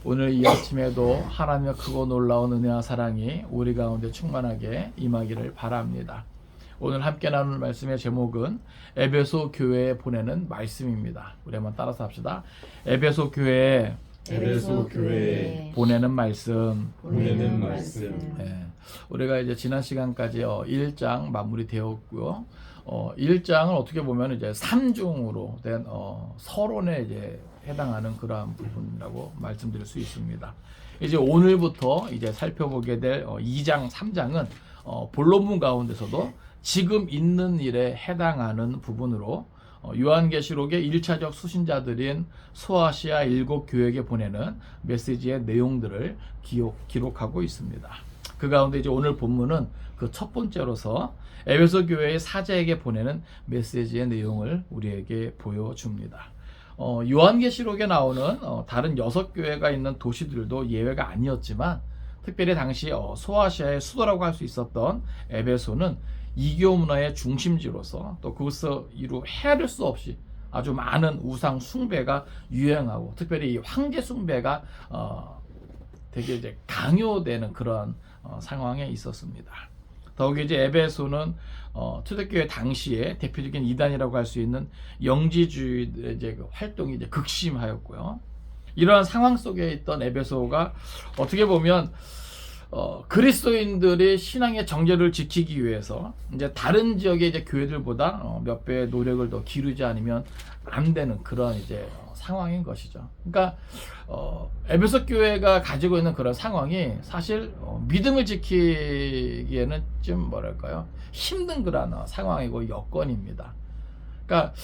오늘 이 아침에도 하나님의 크고 놀라운 은혜와 사랑이 우리 가운데 충만하게 임하기를 바랍니다. 오늘 함께 나눌 말씀의 제목은 에베소 교회에 보내는 말씀입니다. 우리 한번 따라서 합시다. 에베소 교회에 보내는 말씀. 네. 우리가 이제 지난 시간까지 1장 마무리되었고요. 1장은 어떻게 보면 이제 3중으로 된 서론에 이제 해당하는 그러한 부분이라고 말씀드릴 수 있습니다. 이제 오늘부터 이제 살펴보게 될 2장, 3장은 본론문 가운데서도 지금 있는 일에 해당하는 부분으로 요한계시록의 1차적 수신자들인 소아시아 7교회에게 보내는 메시지의 내용들을 기록하고 있습니다. 그 가운데 이제 오늘 본문은 그 첫 번째로서 에베소 교회의 사자에게 보내는 메시지의 내용을 우리에게 보여줍니다. 요한계시록에 나오는 다른 6교회가 있는 도시들도 예외가 아니었지만 특별히 당시 소아시아의 수도라고 할 수 있었던 에베소는 이교 문화의 중심지로서 또 그것을 이루 헤아릴 수 없이 아주 많은 우상 숭배가 유행하고 특별히 이 황제 숭배가 되게 이제 강요되는 그런 상황에 있었습니다. 더욱이 이제 에베소는 초대교회 당시에 대표적인 이단이라고 할 수 있는 영지주의의 이제 그 활동이 이제 극심하였고요. 이러한 상황 속에 있던 에베소가 어떻게 보면 그리스도인들의 신앙의 정제를 지키기 위해서 이제 다른 지역의 이제 교회들보다 몇 배의 노력을 더 기르지 않으면 안 되는 그런 이제 상황인 것이죠. 그러니까 에베소 교회가 가지고 있는 그런 상황이 사실 믿음을 지키기에는 좀 뭐랄까요, 힘든 그런 상황이고 여건입니다. 그러니까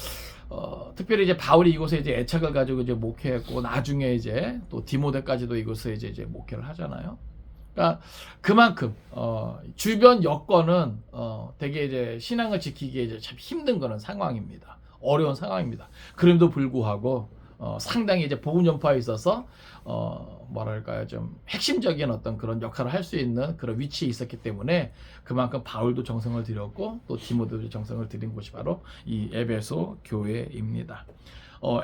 특별히 이제 바울이 이곳에 이제 애착을 가지고 이제 목회했고 나중에 이제 또 디모데까지도 이곳에 이제 목회를 하잖아요. 그러니까 그만큼 주변 여건은 되게 이제 신앙을 지키기에 이제 참 힘든 그런 상황입니다. 어려운 상황입니다. 그럼에도 불구하고 상당히 이제 복음 전파에 있어서 뭐랄까요, 좀 핵심적인 어떤 그런 역할을 할 수 있는 그런 위치에 있었기 때문에 그만큼 바울도 정성을 들였고 또 디모데도 정성을 들인 곳이 바로 이 에베소 교회입니다.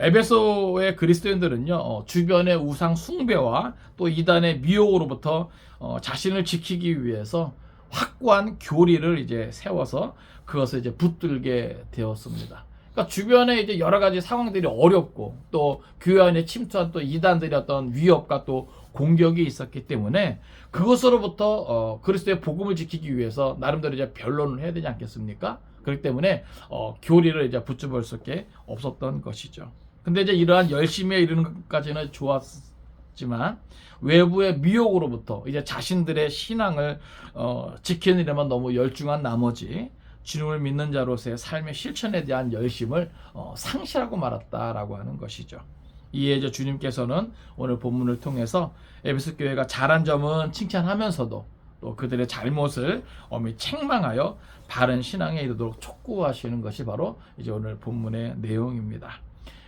에베소의 그리스도인들은요, 주변의 우상 숭배와 또 이단의 미혹으로부터 자신을 지키기 위해서 확고한 교리를 이제 세워서 그것을 이제 붙들게 되었습니다. 그러니까 주변에 이제 여러 가지 상황들이 어렵고 또 교회 안에 침투한 또 이단들의 어떤 위협과 또 공격이 있었기 때문에 그것으로부터 그리스도의 복음을 지키기 위해서 나름대로 이제 변론을 해야 되지 않겠습니까? 그렇기 때문에 교리를 이제 붙잡을 수밖에 없었던 것이죠. 근데 이제 이러한 열심에 이르는 것까지는 좋았지만 외부의 미혹으로부터 이제 자신들의 신앙을 지키는 일에만 너무 열중한 나머지 주님을 믿는 자로서의 삶의 실천에 대한 열심을 상실하고 말았다라고 하는 것이죠. 이에 이제 주님께서는 오늘 본문을 통해서 에베소 교회가 잘한 점은 칭찬하면서도 또 그들의 잘못을 엄히 책망하여 바른 신앙에 이르도록 촉구하시는 것이 바로 이제 오늘 본문의 내용입니다.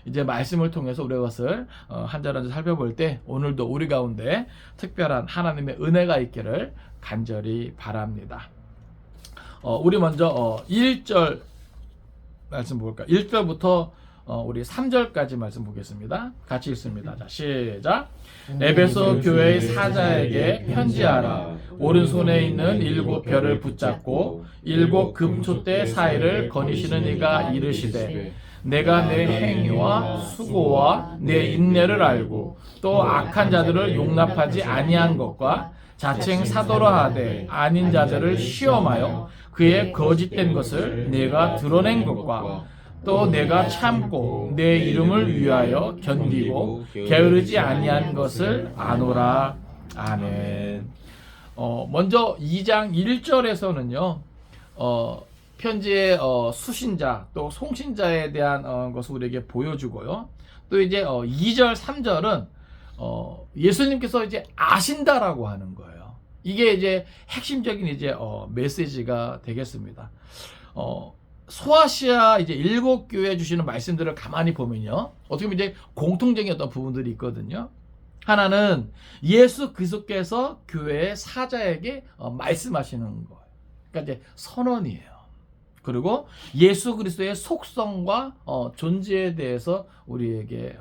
이제 말씀을 통해서 우리가 그것을 한 절 한 절 살펴볼 때 오늘도 우리 가운데 특별한 하나님의 은혜가 있기를 간절히 바랍니다. 우리 먼저 1절 말씀 볼까요? 1절부터 우리 3절까지 말씀 보겠습니다. 같이 읽습니다. 자, 시작. 에베소 교회의 사자에게 편지하라. 오른손에 있는 7별을 붙잡고 7 금촛대 사이를 거니시는 이가 이르시되 내가 내 행위와 수고와 내 인내를 알고 또 악한 자들을 용납하지 아니한 것과 자칭 사도라 하되 아닌 자들을 시험하여 그의 거짓된 것을 내가 드러낸 것과 또 내가 참고 내 이름을 위하여 견디고 게으르지 아니한 것을 아노라. 아멘. 먼저 2장 1절에서는요 편지의 수신자 또 송신자에 대한 것을 우리에게 보여주고요. 또 이제 2절 3절은 예수님께서 이제 아신다라고 하는 거예요. 이게 이제 핵심적인 이제 메시지가 되겠습니다. 소아시아 이제 7교회 주시는 말씀들을 가만히 보면요, 어떻게 보면 이제 공통적인 어떤 부분들이 있거든요. 하나는 예수 그리스도께서 교회의 사자에게 말씀하시는 거예요. 그러니까 이제 선언이에요. 그리고 예수 그리스도의 속성과 존재에 대해서 우리에게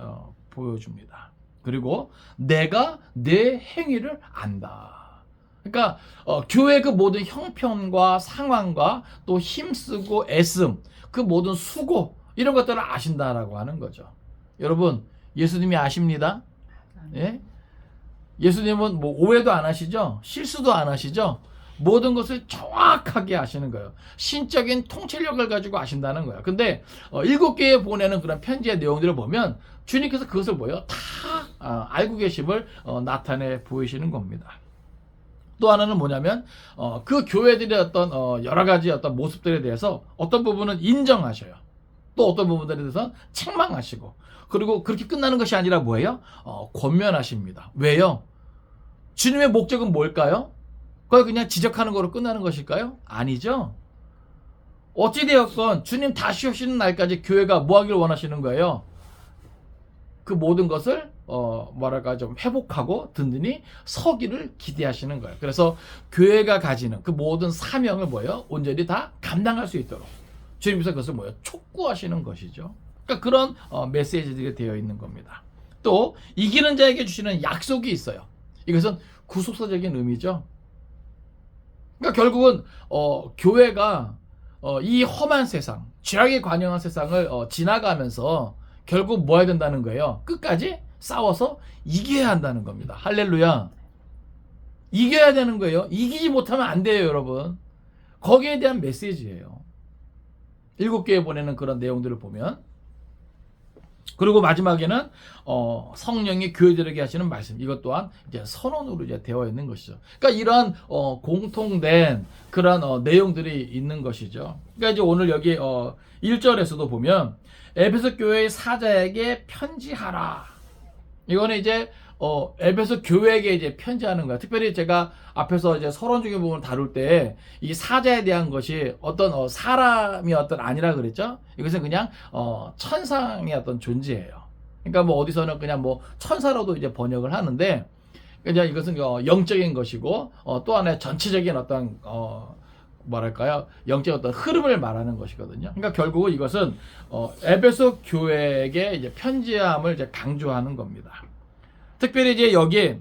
보여줍니다. 그리고 내가 내 행위를 안다. 그러니까 교회 그 모든 형편과 상황과 또 힘쓰고 애씀, 그 모든 수고 이런 것들을 아신다라고 하는 거죠. 여러분, 예수님이 아십니다. 예? 예수님은 뭐 오해도 안 하시죠? 실수도 안 하시죠? 모든 것을 정확하게 아시는 거예요. 신적인 통찰력을 가지고 아신다는 거예요. 근데 7개에 보내는 그런 편지의 내용들을 보면 주님께서 그것을 뭐예요? 다 알고 계심을 나타내 보이시는 겁니다. 또 하나는 뭐냐면 그 교회들의 어떤 여러 가지 어떤 모습들에 대해서 어떤 부분은 인정하셔요. 또 어떤 부분들에 대해서 책망하시고, 그리고 그렇게 끝나는 것이 아니라 뭐예요? 권면하십니다. 왜요? 주님의 목적은 뭘까요? 그걸 그냥 지적하는 거로 끝나는 것일까요? 아니죠. 어찌되었건 주님 다시 오시는 날까지 교회가 뭐 하기를 원하시는 거예요? 그 모든 것을 뭐랄까 좀 회복하고 든든히 서기를 기대하시는 거예요. 그래서 교회가 가지는 그 모든 사명을 뭐예요? 온전히 다 감당할 수 있도록 주님께서 그것을 뭐예요? 촉구하시는 것이죠. 그러니까 그런 메시지들이 되어 있는 겁니다. 또 이기는 자에게 주시는 약속이 있어요. 이것은 구속사적인 의미죠. 그러니까 결국은 교회가 이 험한 세상, 죄악에 관영한 세상을 지나가면서 결국 뭐 해야 된다는 거예요? 끝까지 싸워서 이겨야 한다는 겁니다. 할렐루야. 이겨야 되는 거예요. 이기지 못하면 안 돼요, 여러분. 거기에 대한 메시지예요. 7개에 보내는 그런 내용들을 보면. 그리고 마지막에는 성령이 교회들에게 하시는 말씀, 이것 또한 이제 선언으로 이제 되어 있는 것이죠. 그러니까 이러한 공통된 그런 내용들이 있는 것이죠. 그러니까 이제 오늘 여기 1절에서도 보면 에베소 교회의 사자에게 편지하라. 이거는 이제 에베소 교회에게 이제 편지하는 거야. 특별히 제가 앞에서 이제 서론적인 부분을 다룰 때 이 사자에 대한 것이 어떤 사람이 어떤 아니라 그랬죠. 이것은 그냥 천상의 어떤 존재예요. 그러니까 뭐 어디서는 그냥 뭐 천사로도 이제 번역을 하는데, 그냥 이것은 영적인 것이고 또 하나의 전체적인 어떤 뭐랄까요, 영적 어떤 흐름을 말하는 것이거든요. 그러니까 결국은 이것은 에베소 교회에게 이제 편지함을 이제 강조하는 겁니다. 특별히 이제 여기에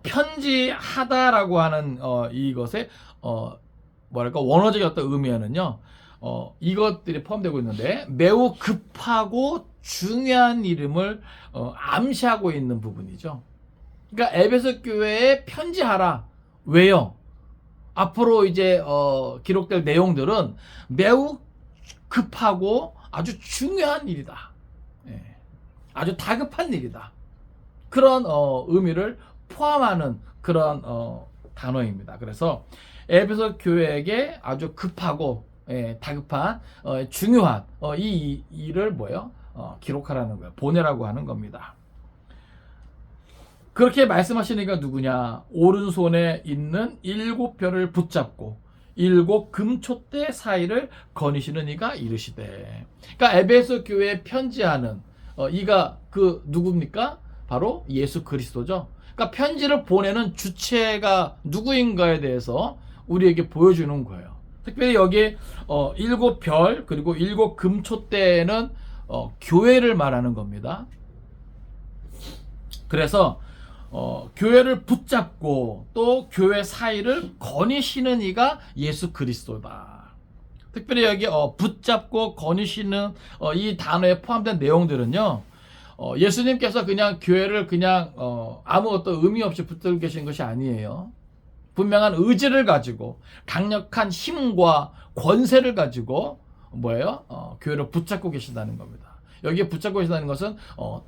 편지하다라고 하는 이것의 뭐랄까 원어적인 어떤 의미에는요, 이것들이 포함되고 있는데 매우 급하고 중요한 이름을 암시하고 있는 부분이죠. 그러니까 에베소 교회에 편지하라. 왜요? 앞으로 이제 기록될 내용들은 매우 급하고 아주 중요한 일이다. 예. 아주 다급한 일이다. 그런 의미를 포함하는 그런 단어입니다. 그래서 에베소 교회에게 아주 급하고 다급한 중요한 이 일을 뭐예요? 기록하라는 거예요. 보내라고 하는 겁니다. 그렇게 말씀하시니까 누구냐? 오른손에 있는 7별을 붙잡고 7 금촛대 사이를 거니시는 이가 이르시되. 그러니까 에베소 교회에 편지하는 이가 그 누굽니까? 바로 예수 그리스도죠. 그러니까 편지를 보내는 주체가 누구인가에 대해서 우리에게 보여주는 거예요. 특별히 여기 7별 그리고 7 금촛대는 교회를 말하는 겁니다. 그래서 교회를 붙잡고 또 교회 사이를 거니시는 이가 예수 그리스도다. 특별히 여기 붙잡고 거니시는 이 단어에 포함된 내용들은요, 예수님께서 그냥 교회를 그냥 아무 어떤 의미 없이 붙들고 계신 것이 아니에요. 분명한 의지를 가지고 강력한 힘과 권세를 가지고 뭐예요? 교회를 붙잡고 계신다는 겁니다. 여기에 붙잡고 계신다는 것은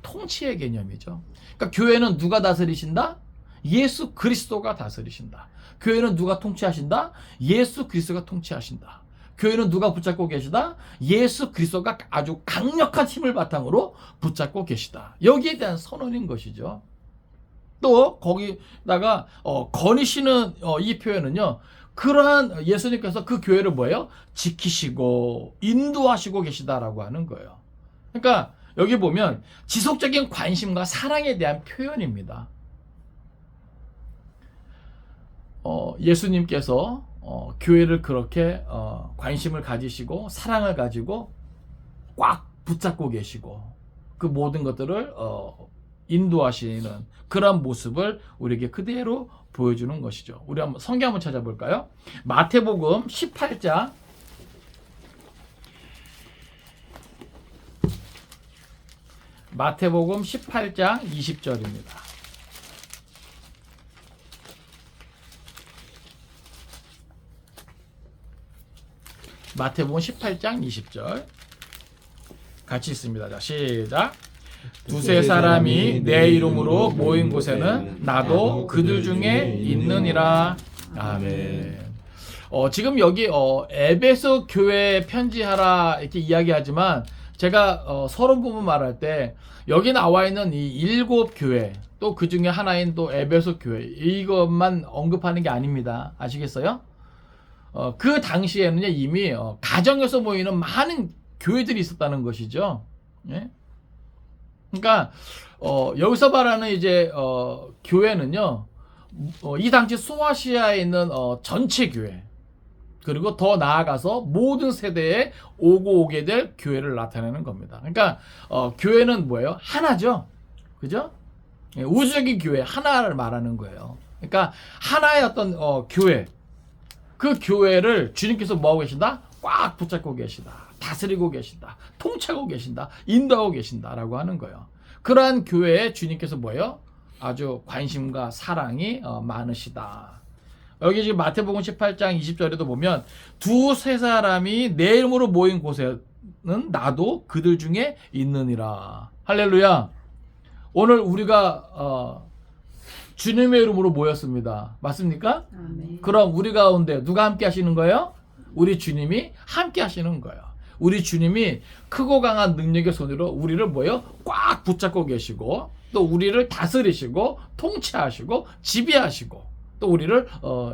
통치의 개념이죠. 그러니까 교회는 누가 다스리신다? 예수 그리스도가 다스리신다. 교회는 누가 통치하신다? 예수 그리스도가 통치하신다. 교회는 누가 붙잡고 계시다? 예수 그리스도가 아주 강력한 힘을 바탕으로 붙잡고 계시다. 여기에 대한 선언인 것이죠. 또 거기다가 거니시는 이 표현은요, 그러한 예수님께서 그 교회를 뭐예요? 지키시고 인도하시고 계시다라고 하는 거예요. 그러니까 여기 보면 지속적인 관심과 사랑에 대한 표현입니다. 예수님께서 교회를 그렇게 관심을 가지시고 사랑을 가지고 꽉 붙잡고 계시고 그 모든 것들을 인도하시는 그런 모습을 우리에게 그대로 보여주는 것이죠. 우리 한번 성경 한번 찾아볼까요? 마태복음 18장 20절입니다. 마태복음 18장 20절 같이 있습니다. 자, 시작. 두세 사람이 내 이름으로 모인 곳에는 나도 그들 중에 있느니라. 아멘. 지금 여기 에베소 교회에 편지하라 이렇게 이야기하지만 제가 서론 부분 말할 때 여기 나와 있는 이 7 교회 또 그 중에 하나인 또 에베소 교회 이것만 언급하는 게 아닙니다. 아시겠어요? 그 당시에는 이미 가정에서 모이는 많은 교회들이 있었다는 것이죠. 예? 그러니까 여기서 말하는 이제 교회는요, 이 당시 소아시아에 있는 전체 교회 그리고 더 나아가서 모든 세대에 오게 될 교회를 나타내는 겁니다. 그러니까 교회는 뭐예요? 하나죠, 그죠? 예, 우주적인 교회 하나를 말하는 거예요. 그러니까 하나의 어떤 교회, 그 교회를 주님께서 뭐하고 계신다? 꽉 붙잡고 계시다. 다스리고 계신다. 통치하고 계신다. 인도하고 계신다라고 하는 거예요. 그러한 교회에 주님께서 뭐예요? 아주 관심과 사랑이 많으시다. 여기 지금 마태복음 18장 20절에도 보면 두세 사람이 내 이름으로 모인 곳에는 나도 그들 중에 있느니라. 할렐루야. 오늘 우리가 주님의 이름으로 모였습니다. 맞습니까? 아멘. 그럼 우리 가운데 누가 함께 하시는 거예요? 우리 주님이 함께 하시는 거예요. 우리 주님이 크고 강한 능력의 손으로 우리를 뭐예요? 꽉 붙잡고 계시고 또 우리를 다스리시고 통치하시고 지배하시고 또 우리를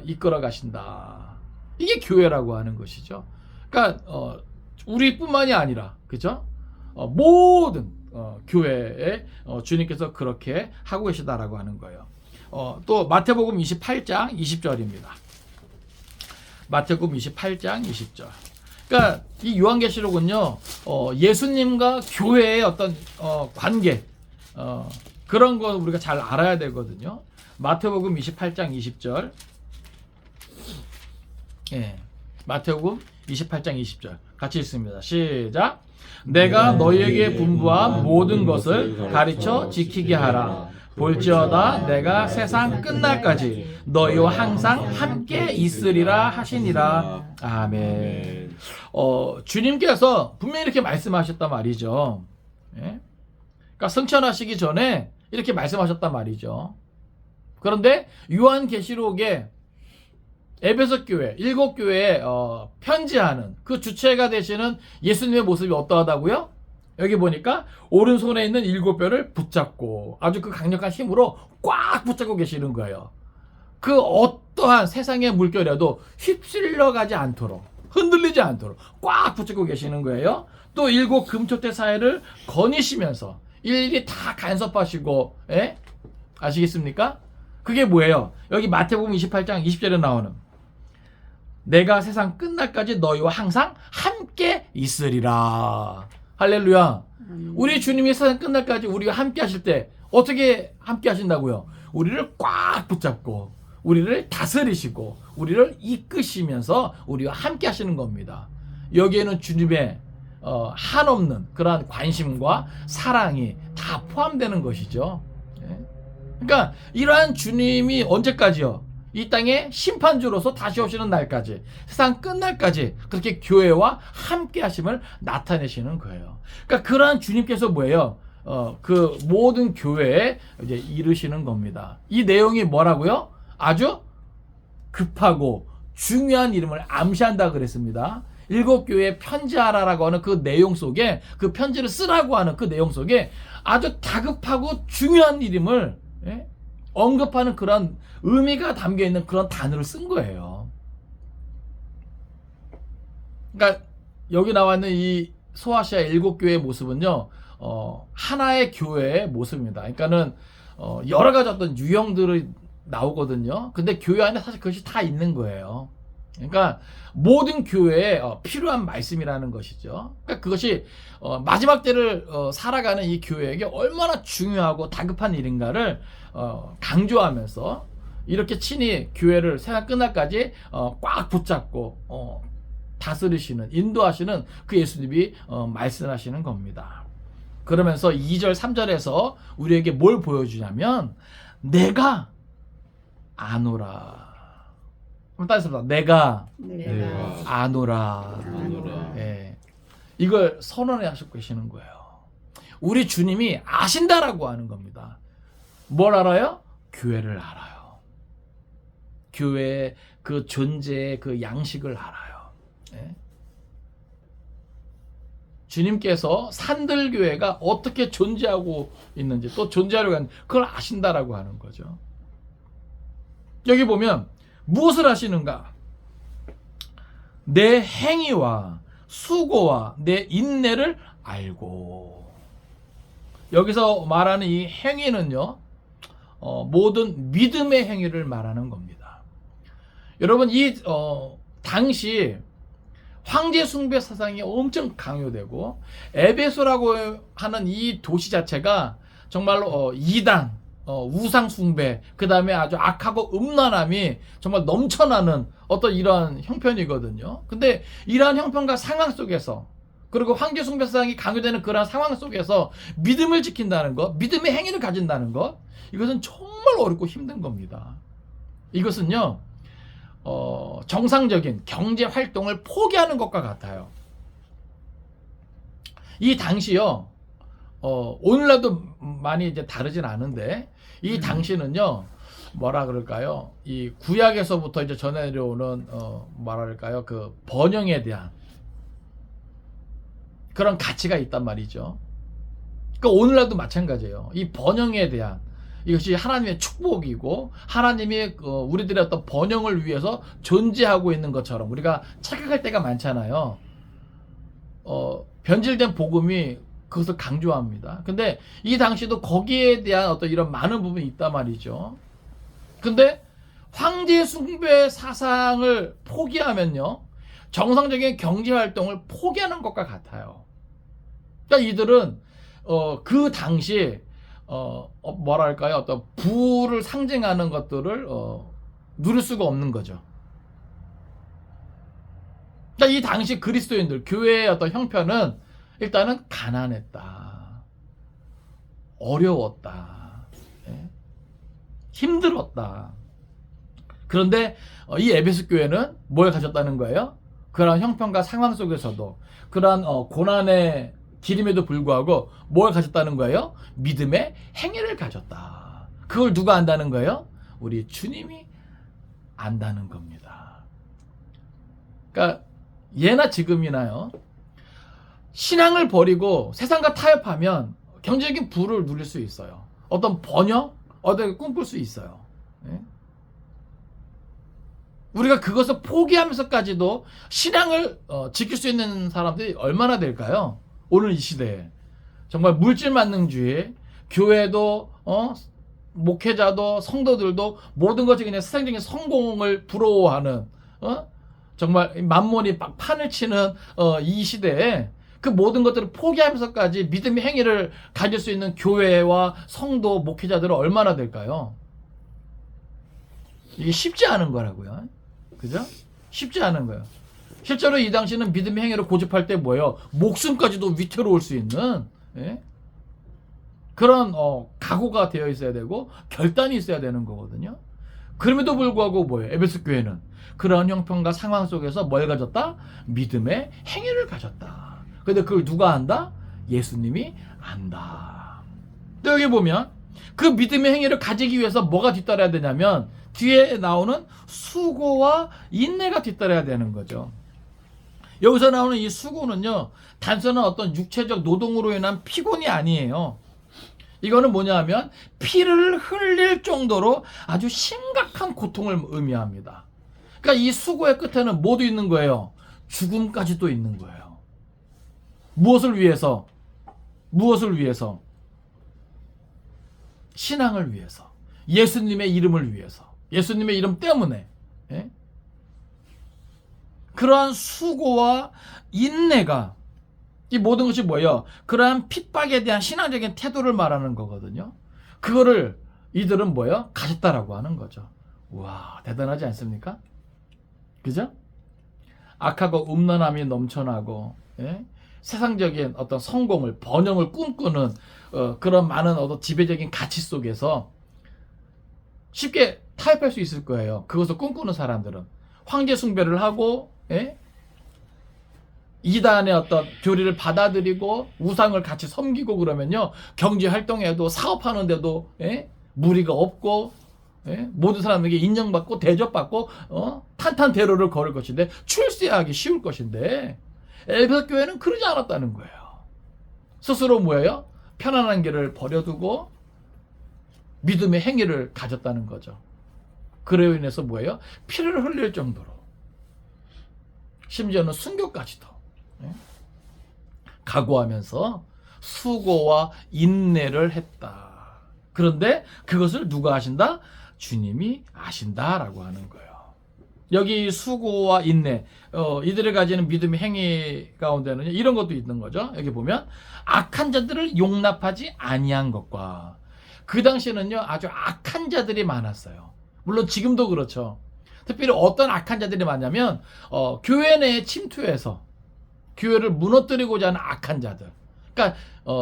이끌어 가신다. 이게 교회라고 하는 것이죠. 그러니까 우리뿐만이 아니라 그죠? 모든 교회에 주님께서 그렇게 하고 계시다라고 하는 거예요. 또 마태복음 28장 20절입니다. 마태복음 28장 20절. 그러니까 이 요한계시록은요, 예수님과 교회의 어떤 관계 그런 거 우리가 잘 알아야 되거든요. 마태복음 28장 20절. 예, 마태복음 28장 20절 같이 읽습니다. 시작. 내가 너희에게 분부한 모든 것을 가르쳐 지키게 하라. 볼지어다 내가 세상 끝날까지 너희와 항상 함께 있으리라 하시니라. 아멘. 주님께서 분명히 이렇게 말씀하셨단 말이죠. 예? 그러니까 승천하시기 전에 이렇게 말씀하셨단 말이죠. 그런데 요한계시록에 에베소 교회, 7 교회에 편지하는 그 주체가 되시는 예수님의 모습이 어떠하다고요? 여기 보니까 오른손에 있는 7뼈를 붙잡고 아주 그 강력한 힘으로 꽉 붙잡고 계시는 거예요. 그 어떠한 세상의 물결에도 휩쓸려 가지 않도록, 흔들리지 않도록 꽉 붙잡고 계시는 거예요. 또 7 금초대 사이를 거니시면서 일일이 다 간섭하시고, 예? 아시겠습니까? 그게 뭐예요? 여기 마태복음 28장 20절에 나오는 내가 세상 끝날까지 너희와 항상 함께 있으리라. 할렐루야. 우리 주님이 세상 끝날까지 우리와 함께 하실 때 어떻게 함께 하신다고요? 우리를 꽉 붙잡고 우리를 다스리시고 우리를 이끄시면서 우리와 함께 하시는 겁니다. 여기에는 주님의 한없는 그러한 관심과 사랑이 다 포함되는 것이죠. 그러니까 이러한 주님이 언제까지요? 이 땅에 심판주로서 다시 오시는 날까지, 세상 끝날까지 그렇게 교회와 함께 하심을 나타내시는 거예요. 그러니까 그러한 주님께서 뭐예요? 그 모든 교회에 이제 이르시는 겁니다. 이 내용이 뭐라고요? 아주 급하고 중요한 이름을 암시한다 그랬습니다. 7 교회에 편지하라라고 하는 그 내용 속에, 그 편지를 쓰라고 하는 그 내용 속에 아주 다급하고 중요한 이름을 언급하는 그런 의미가 담겨있는 그런 단어를 쓴 거예요. 그러니까 여기 나와 있는 이 소아시아 7 교회의 모습은요, 하나의 교회의 모습입니다. 그러니까는 여러 가지 어떤 유형들이 나오거든요. 근데 교회 안에 사실 그것이 다 있는 거예요. 그러니까 모든 교회에 필요한 말씀이라는 것이죠. 그러니까 그것이 마지막 때를 살아가는 이 교회에게 얼마나 중요하고 다급한 일인가를 강조하면서 이렇게 친히 교회를 세상 끝날까지 꽉 붙잡고 다스리시는, 인도하시는 그 예수님이 말씀하시는 겁니다. 그러면서 2절 3절에서 우리에게 뭘 보여주냐면 내가 아노라. 그럼 따라서 내가 아노라. 예. 이걸 선언해 하시고 계시는 거예요. 우리 주님이 아신다라고 하는 겁니다. 뭘 알아요? 교회를 알아요. 교회의 그 존재의 그 양식을 알아요. 예. 주님께서 산들교회가 어떻게 존재하고 있는지, 또 존재하려고 하는 그걸 아신다라고 하는 거죠. 여기 보면 무엇을 하시는가? 내 행위와 수고와 내 인내를 알고. 여기서 말하는 이 행위는요, 모든 믿음의 행위를 말하는 겁니다. 여러분, 이 당시 황제 숭배 사상이 엄청 강요되고 에베소라고 하는 이 도시 자체가 정말로 이단, 우상 숭배, 그 다음에 아주 악하고 음란함이 정말 넘쳐나는 어떤 이러한 형편이거든요. 근데 이러한 형편과 상황 속에서, 그리고 황제 숭배 사상이 강요되는 그러한 상황 속에서 믿음을 지킨다는 것, 믿음의 행위를 가진다는 것, 이것은 정말 어렵고 힘든 겁니다. 이것은요, 정상적인 경제 활동을 포기하는 것과 같아요. 이 당시요, 오늘날도 많이 이제 다르진 않은데, 이 당시는요, 뭐라 그럴까요? 이 구약에서부터 이제 전해 내려오는, 뭐랄까요? 그 번영에 대한 그런 가치가 있단 말이죠. 그러니까 오늘날도 마찬가지예요. 이 번영에 대한, 이것이 하나님의 축복이고 하나님이 우리들의 어떤 번영을 위해서 존재하고 있는 것처럼 우리가 착각할 때가 많잖아요. 변질된 복음이 그것을 강조합니다. 근데 이 당시도 거기에 대한 어떤 이런 많은 부분이 있단 말이죠. 근데 황제 숭배 사상을 포기하면요, 정상적인 경제 활동을 포기하는 것과 같아요. 그러니까 이들은 그 당시 뭐랄까요, 어떤 부를 상징하는 것들을 누릴 수가 없는 거죠. 그러니까 이 당시 그리스도인들, 교회의 어떤 형편은 일단은 가난했다, 어려웠다, 예? 힘들었다. 그런데 이 에베소 교회는 뭘 가졌다는 거예요? 그러한 형편과 상황 속에서도, 그러한 고난의 기림에도 불구하고 뭘 가졌다는 거예요? 믿음의 행위를 가졌다. 그걸 누가 안다는 거예요? 우리 주님이 안다는 겁니다. 그러니까 예나 지금이나요, 신앙을 버리고 세상과 타협하면 경제적인 부를 누릴 수 있어요. 어떤 번영, 어떤 꿈꿀 수 있어요. 예? 우리가 그것을 포기하면서까지도 신앙을 지킬 수 있는 사람들이 얼마나 될까요? 오늘 이 시대에 정말 물질만능주의, 교회도 목회자도 성도들도 모든 것이 그냥 세상적인 성공을 부러워하는, 정말 만몬이 판을 치는 이 시대에 그 모든 것들을 포기하면서까지 믿음의 행위를 가질 수 있는 교회와 성도, 목회자들은 얼마나 될까요? 이게 쉽지 않은 거라고요. 그죠? 쉽지 않은 거예요. 실제로 이 당시는 믿음의 행위를 고집할 때 뭐예요? 목숨까지도 위태로울 수 있는, 예? 그런 각오가 되어 있어야 되고 결단이 있어야 되는 거거든요. 그럼에도 불구하고 뭐예요? 에베소 교회는 그런 형편과 상황 속에서 뭘 가졌다? 믿음의 행위를 가졌다. 근데 그걸 누가 안다? 예수님이 안다. 또 여기 보면 그 믿음의 행위를 가지기 위해서 뭐가 뒤따라야 되냐면 뒤에 나오는 수고와 인내가 뒤따라야 되는 거죠. 여기서 나오는 이 수고는요, 단순한 어떤 육체적 노동으로 인한 피곤이 아니에요. 이거는 뭐냐 하면 피를 흘릴 정도로 아주 심각한 고통을 의미합니다. 그러니까 이 수고의 끝에는 뭐도 있는 거예요? 죽음까지도 있는 거예요. 무엇을 위해서? 무엇을 위해서? 신앙을 위해서. 예수님의 이름을 위해서. 예수님의 이름 때문에. 예? 그러한 수고와 인내가 이 모든 것이 뭐예요? 그러한 핍박에 대한 신앙적인 태도를 말하는 거거든요. 그거를 이들은 뭐예요? 가졌다라고 하는 거죠. 와, 대단하지 않습니까? 그죠? 악하고 음란함이 넘쳐나고, 예? 세상적인 어떤 성공을, 번영을 꿈꾸는 그런 많은 어떤 지배적인 가치 속에서 쉽게 타협할 수 있을 거예요. 그것을 꿈꾸는 사람들은 황제 숭배를 하고, 예? 이단의 어떤 교리를 받아들이고 우상을 같이 섬기고 그러면요, 경제 활동에도 사업하는데도, 예? 무리가 없고, 예? 모든 사람에게 인정받고 대접받고 탄탄대로를 걸을 것인데 출세하기 쉬울 것인데 에베소 교회는 그러지 않았다는 거예요. 스스로 뭐예요? 편안한 길을 버려두고 믿음의 행위를 가졌다는 거죠. 그로 인해서 뭐예요? 피를 흘릴 정도로, 심지어는 순교까지도, 예? 각오하면서 수고와 인내를 했다. 그런데 그것을 누가 하신다? 주님이 아신다라고 하는 거예요. 여기 수고와 인내, 이들이 가지는 믿음의 행위 가운데는 이런 것도 있는 거죠. 여기 보면 악한 자들을 용납하지 아니한 것과, 그 당시에는요 아주 악한 자들이 많았어요. 물론 지금도 그렇죠. 특별히 어떤 악한 자들이 많냐면 교회 내에 침투해서 교회를 무너뜨리고자 하는 악한 자들. 그러니까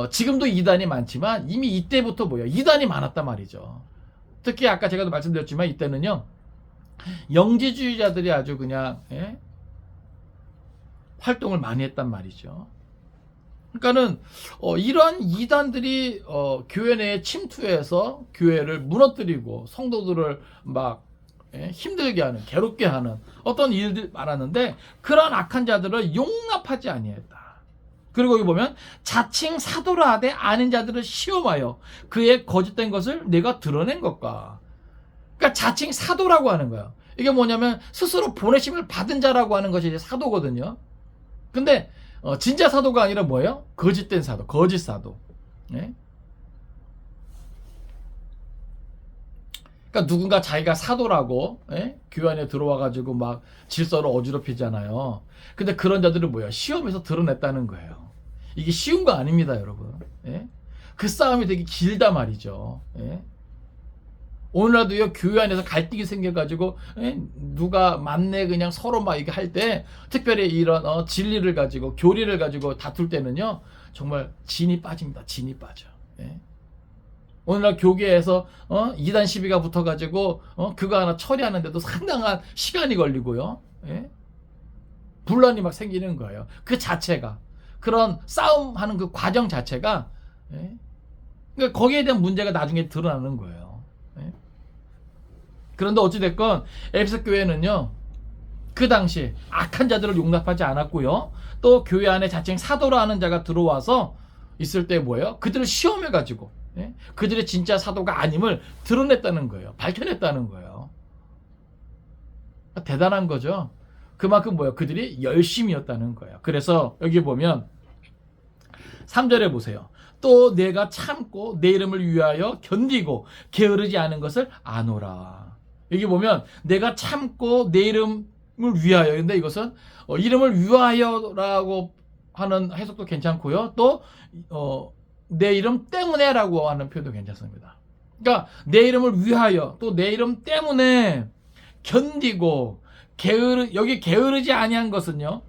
지금도 이단이 많지만 이미 이때부터 뭐예요? 이단이 많았단 말이죠. 특히 아까 제가 말씀드렸지만 이때는요 영지주의자들이 아주 그냥, 예? 활동을 많이 했단 말이죠. 그러니까는 이러한 이단들이 교회 내에 침투해서 교회를 무너뜨리고 성도들을 막, 예? 힘들게 하는, 괴롭게 하는 어떤 일들이 많았는데 그러한 악한 자들을 용납하지 아니했다. 그리고 여기 보면 자칭 사도라 하되 아닌 자들을 시험하여 그의 거짓된 것을 내가 드러낸 것과. 그러니까 자칭 사도라고 하는 거예요. 이게 뭐냐면 스스로 보내심을 받은 자라고 하는 것이 이제 사도거든요. 근데 진짜 사도가 아니라 뭐예요? 거짓된 사도, 거짓 사도. 네? 그러니까 누군가 자기가 사도라고, 예? 교회 안에 들어와가지고 막 질서를 어지럽히잖아요. 근데 그런 자들은 뭐예요? 시험에서 드러냈다는 거예요. 이게 쉬운 거 아닙니다, 여러분. 예? 그 싸움이 되게 길다 말이죠. 예? 오늘날도요 교회 안에서 갈등이 생겨가지고, 예? 누가 맞네 그냥 서로 막 이게 할 때, 특별히 이런 진리를 가지고 교리를 가지고 다툴 때는요 정말 진이 빠집니다. 진이 빠져. 예? 오늘날 교계에서 이단 시비가 붙어가지고 그거 하나 처리하는데도 상당한 시간이 걸리고요. 예? 분란이 막 생기는 거예요. 그 자체가, 그런 싸움하는 그 과정 자체가, 예? 그러니까 거기에 대한 문제가 나중에 드러나는 거예요. 예? 그런데 어찌됐건 에베소 교회는요 그 당시 악한 자들을 용납하지 않았고요, 또 교회 안에 자칭 사도라 하는 자가 들어와서 있을 때 뭐예요? 그들을 시험해가지고, 예? 그들의 진짜 사도가 아님을 드러냈다는 거예요. 밝혀냈다는 거예요. 대단한 거죠. 그만큼 뭐예요? 그들이 열심이었다는 거예요. 그래서 여기 보면 3절에 보세요. 또 내가 참고 내 이름을 위하여 견디고 게으르지 않은 것을 아노라. 여기 보면 내가 참고 내 이름을 위하여, 근데 이것은 이름을 위하여라고 하는 해석도 괜찮고요, 또 내 이름 때문에 라고 하는 표현도 괜찮습니다. 그러니까 내 이름을 위하여, 또 내 이름 때문에 견디고 여기 게으르지 아니한 것은요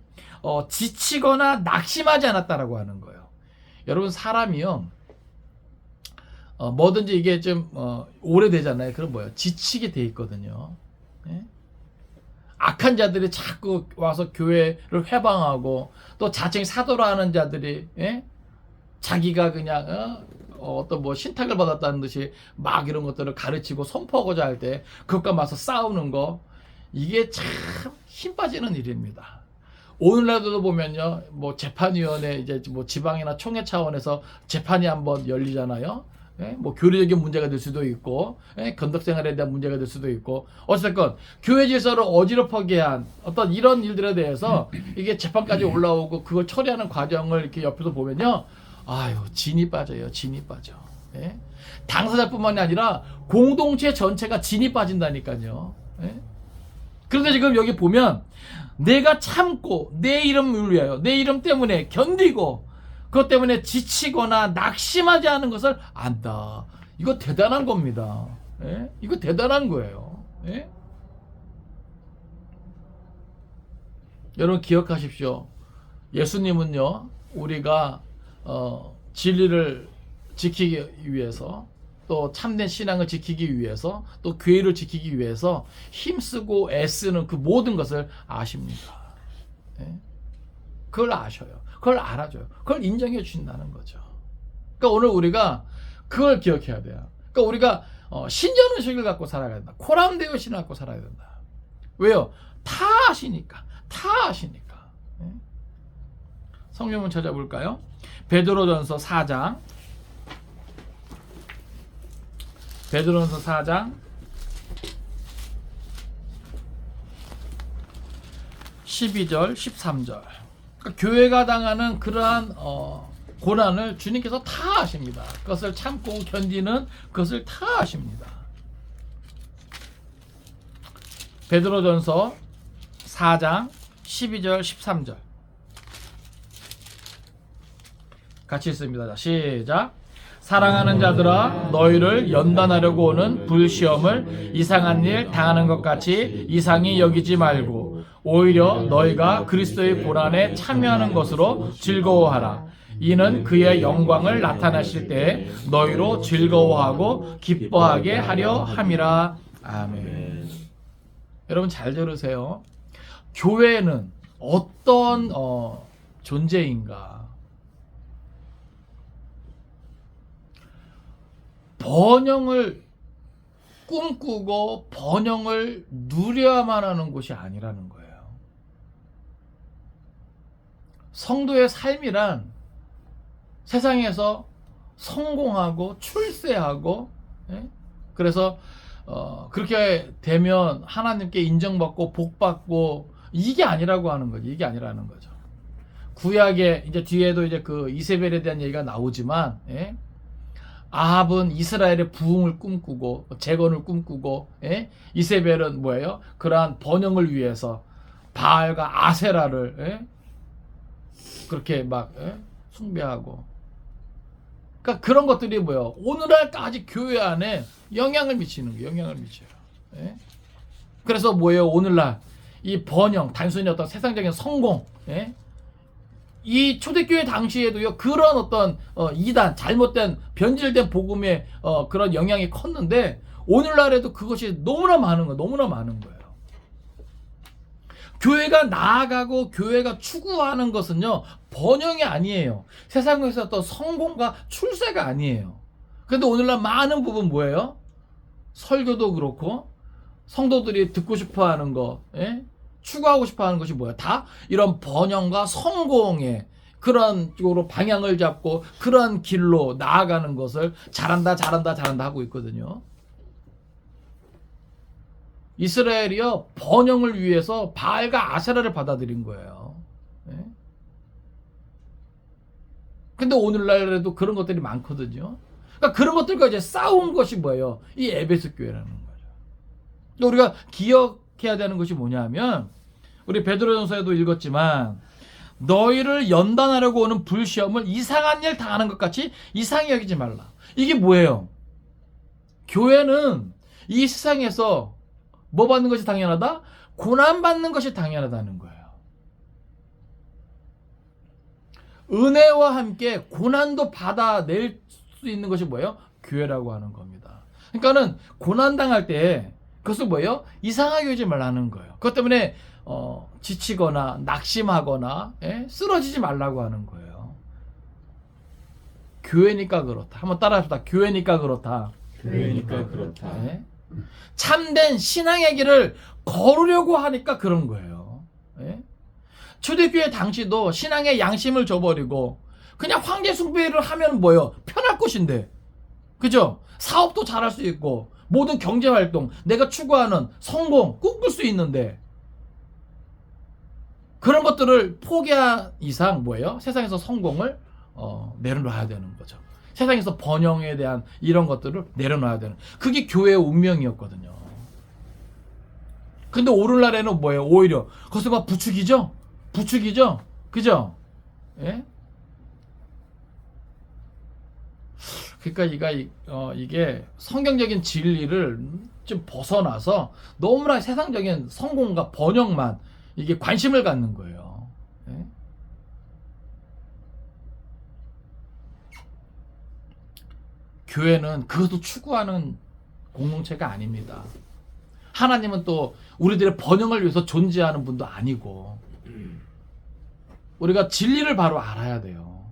지치거나 낙심하지 않았다라고 하는 거예요. 여러분, 사람이요 뭐든지 이게 좀 오래되잖아요. 그럼 뭐예요? 지치게 돼 있거든요. 예? 악한 자들이 자꾸 와서 교회를 회방하고, 또 자칭 사도라 하는 자들이, 예? 자기가 그냥 어떤 뭐 신탁을 받았다는 듯이 막 이런 것들을 가르치고 선포하고자 할 때 그것과 맞서 싸우는 거, 이게 참 힘 빠지는 일입니다. 오늘날도 보면요, 뭐 재판위원회, 이제 뭐 지방이나 총회 차원에서 재판이 한번 열리잖아요. 예? 뭐 교리적인 문제가 될 수도 있고, 예? 건덕생활에 대한 문제가 될 수도 있고, 어쨌든 교회 질서를 어지럽게 한 어떤 이런 일들에 대해서 이게 재판까지 올라오고 그걸 처리하는 과정을 이렇게 옆에서 보면요, 아유, 진이 빠져요. 진이 빠져. 예? 당사자뿐만이 아니라 공동체 전체가 진이 빠진다니까요. 예? 그런데 지금 여기 보면 내가 참고 내 이름을 위하여 내 이름 때문에 견디고 그것 때문에 지치거나 낙심하지 않은 것을 안다. 이거 대단한 겁니다. 예? 이거 대단한 거예요. 예? 여러분 기억하십시오. 예수님은요, 우리가 진리를 지키기 위해서, 또 참된 신앙을 지키기 위해서, 또 교회를 지키기 위해서 힘쓰고 애쓰는 그 모든 것을 아십니다. 예? 그걸 아셔요. 그걸 알아줘요. 그걸 인정해 주신다는 거죠. 그러니까 오늘 우리가 그걸 기억해야 돼요. 그러니까 우리가 신전의식을 갖고 살아야 된다. 코람데오 신을 갖고 살아야 된다. 왜요? 다 아시니까. 다 아시니까. 예? 성경을 찾아볼까요? 베드로전서 4장. 베드로전서 4장 12절 13절. 그러니까 교회가 당하는 그러한 고난을 주님께서 다 아십니다. 그것을 참고 견디는 그것을 다 아십니다. 베드로전서 4장 12절 13절 같이 읽습니다. 자, 시작. 사랑하는 자들아, 너희를 연단하려고 오는 불시험을 이상한 일 당하는 것 같이 이상히 여기지 말고 오히려 너희가 그리스도의 고난에 참여하는 것으로 즐거워하라. 이는 그의 영광을 나타내실 때에 너희로 즐거워하고 기뻐하게 하려 함이라. 아멘. 여러분 잘 들으세요. 교회는 어떤 존재인가? 번영을 꿈꾸고 번영을 누려야만 하는 곳이 아니라는 거예요. 성도의 삶이란 세상에서 성공하고 출세하고, 예? 그래서 그렇게 되면 하나님께 인정받고 복받고 이게 아니라고 하는 거죠. 이게 아니라는 거죠. 구약에 이제 뒤에도 이제 그 이세벨에 대한 얘기가 나오지만, 예? 아합은 이스라엘의 부흥을 꿈꾸고 재건을 꿈꾸고, 예? 이세벨은 뭐예요? 그러한 번영을 위해서 바알과 아세라를, 예? 그렇게 막, 예? 숭배하고. 그러니까 그런 것들이 뭐예요? 오늘날까지 교회 안에 영향을 미치는 거예요. 영향을 미쳐요. 예? 그래서 뭐예요? 오늘날 이 번영, 단순히 어떤 세상적인 성공, 예? 이 초대교회 당시에도요, 그런 어떤 이단, 잘못된 변질된 복음의 그런 영향이 컸는데 오늘날에도 그것이 너무나 많은 거예요. 너무나 많은 거예요. 교회가 나아가고 교회가 추구하는 것은요, 번영이 아니에요. 세상에서 어떤 성공과 출세가 아니에요. 그런데 오늘날 많은 부분 뭐예요? 설교도 그렇고 성도들이 듣고 싶어하는 거, 예? 추구하고 싶어하는 것이 뭐야? 다 이런 번영과 성공의 그런 쪽으로 방향을 잡고 그런 길로 나아가는 것을 잘한다 하고 있거든요. 이스라엘이요, 번영을 위해서 바알과 아세라를 받아들인 거예요. 예? 근데 오늘날에도 그런 것들이 많거든요. 그러니까 그런 것들과 이제 싸운 것이 뭐예요? 이 에베소 교회라는 거죠. 또 우리가 기억해야 되는 것이 뭐냐면, 우리 베드로전서에도 읽었지만 너희를 연단하려고 오는 불시험을 이상한 일 당하는 것 같이 이상히 여기지 말라. 이게 뭐예요? 교회는 이 세상에서 뭐 받는 것이 당연하다? 고난 받는 것이 당연하다는 거예요. 은혜와 함께 고난도 받아낼 수 있는 것이 뭐예요? 교회라고 하는 겁니다. 그러니까는 고난 당할 때 그것을 뭐예요? 이상하게 여기지 말라는 거예요. 그것 때문에 지치거나 낙심하거나, 예? 쓰러지지 말라고 하는 거예요. 교회니까 그렇다. 한번 따라합시다. 교회니까 그렇다. 교회니까 그렇다. 예? 참된 신앙의 길을 걸으려고 하니까 그런 거예요. 예? 초대교회 당시도 신앙의 양심을 저버리고 그냥 황제 숭배를 하면 뭐예요? 편할 것인데, 그죠? 사업도 잘할 수 있고 모든 경제활동, 내가 추구하는 성공 꿈꿀 수 있는데 그런 것들을 포기한 이상 뭐예요? 세상에서 성공을 내려놔야 되는 거죠. 세상에서 번영에 대한 이런 것들을 내려놔야 되는, 그게 교회의 운명이었거든요. 근데 오늘날에는 뭐예요? 오히려 거기서 막 부추기죠? 부추기죠? 그죠? 예? 그러니까 이게 성경적인 진리를 좀 벗어나서 너무나 세상적인 성공과 번영만 이게 관심을 갖는 거예요. 예? 교회는 그것도 추구하는 공동체가 아닙니다. 하나님은 또 우리들의 번영을 위해서 존재하는 분도 아니고 우리가 진리를 바로 알아야 돼요.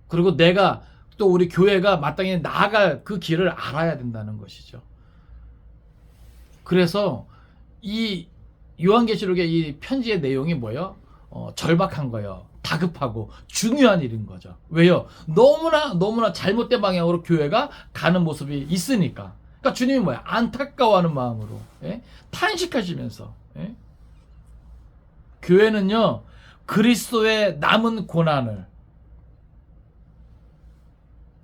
그리고 내가 또 우리 교회가 마땅히 나아갈 그 길을 알아야 된다는 것이죠. 그래서 이 요한계시록의 이 편지의 내용이 뭐예요? 절박한 거예요. 다급하고 중요한 일인 거죠. 왜요? 너무나 잘못된 방향으로 교회가 가는 모습이 있으니까. 그러니까 주님이 뭐야? 안타까워하는 마음으로 탄식하시면서 교회는요 그리스도의 남은 고난을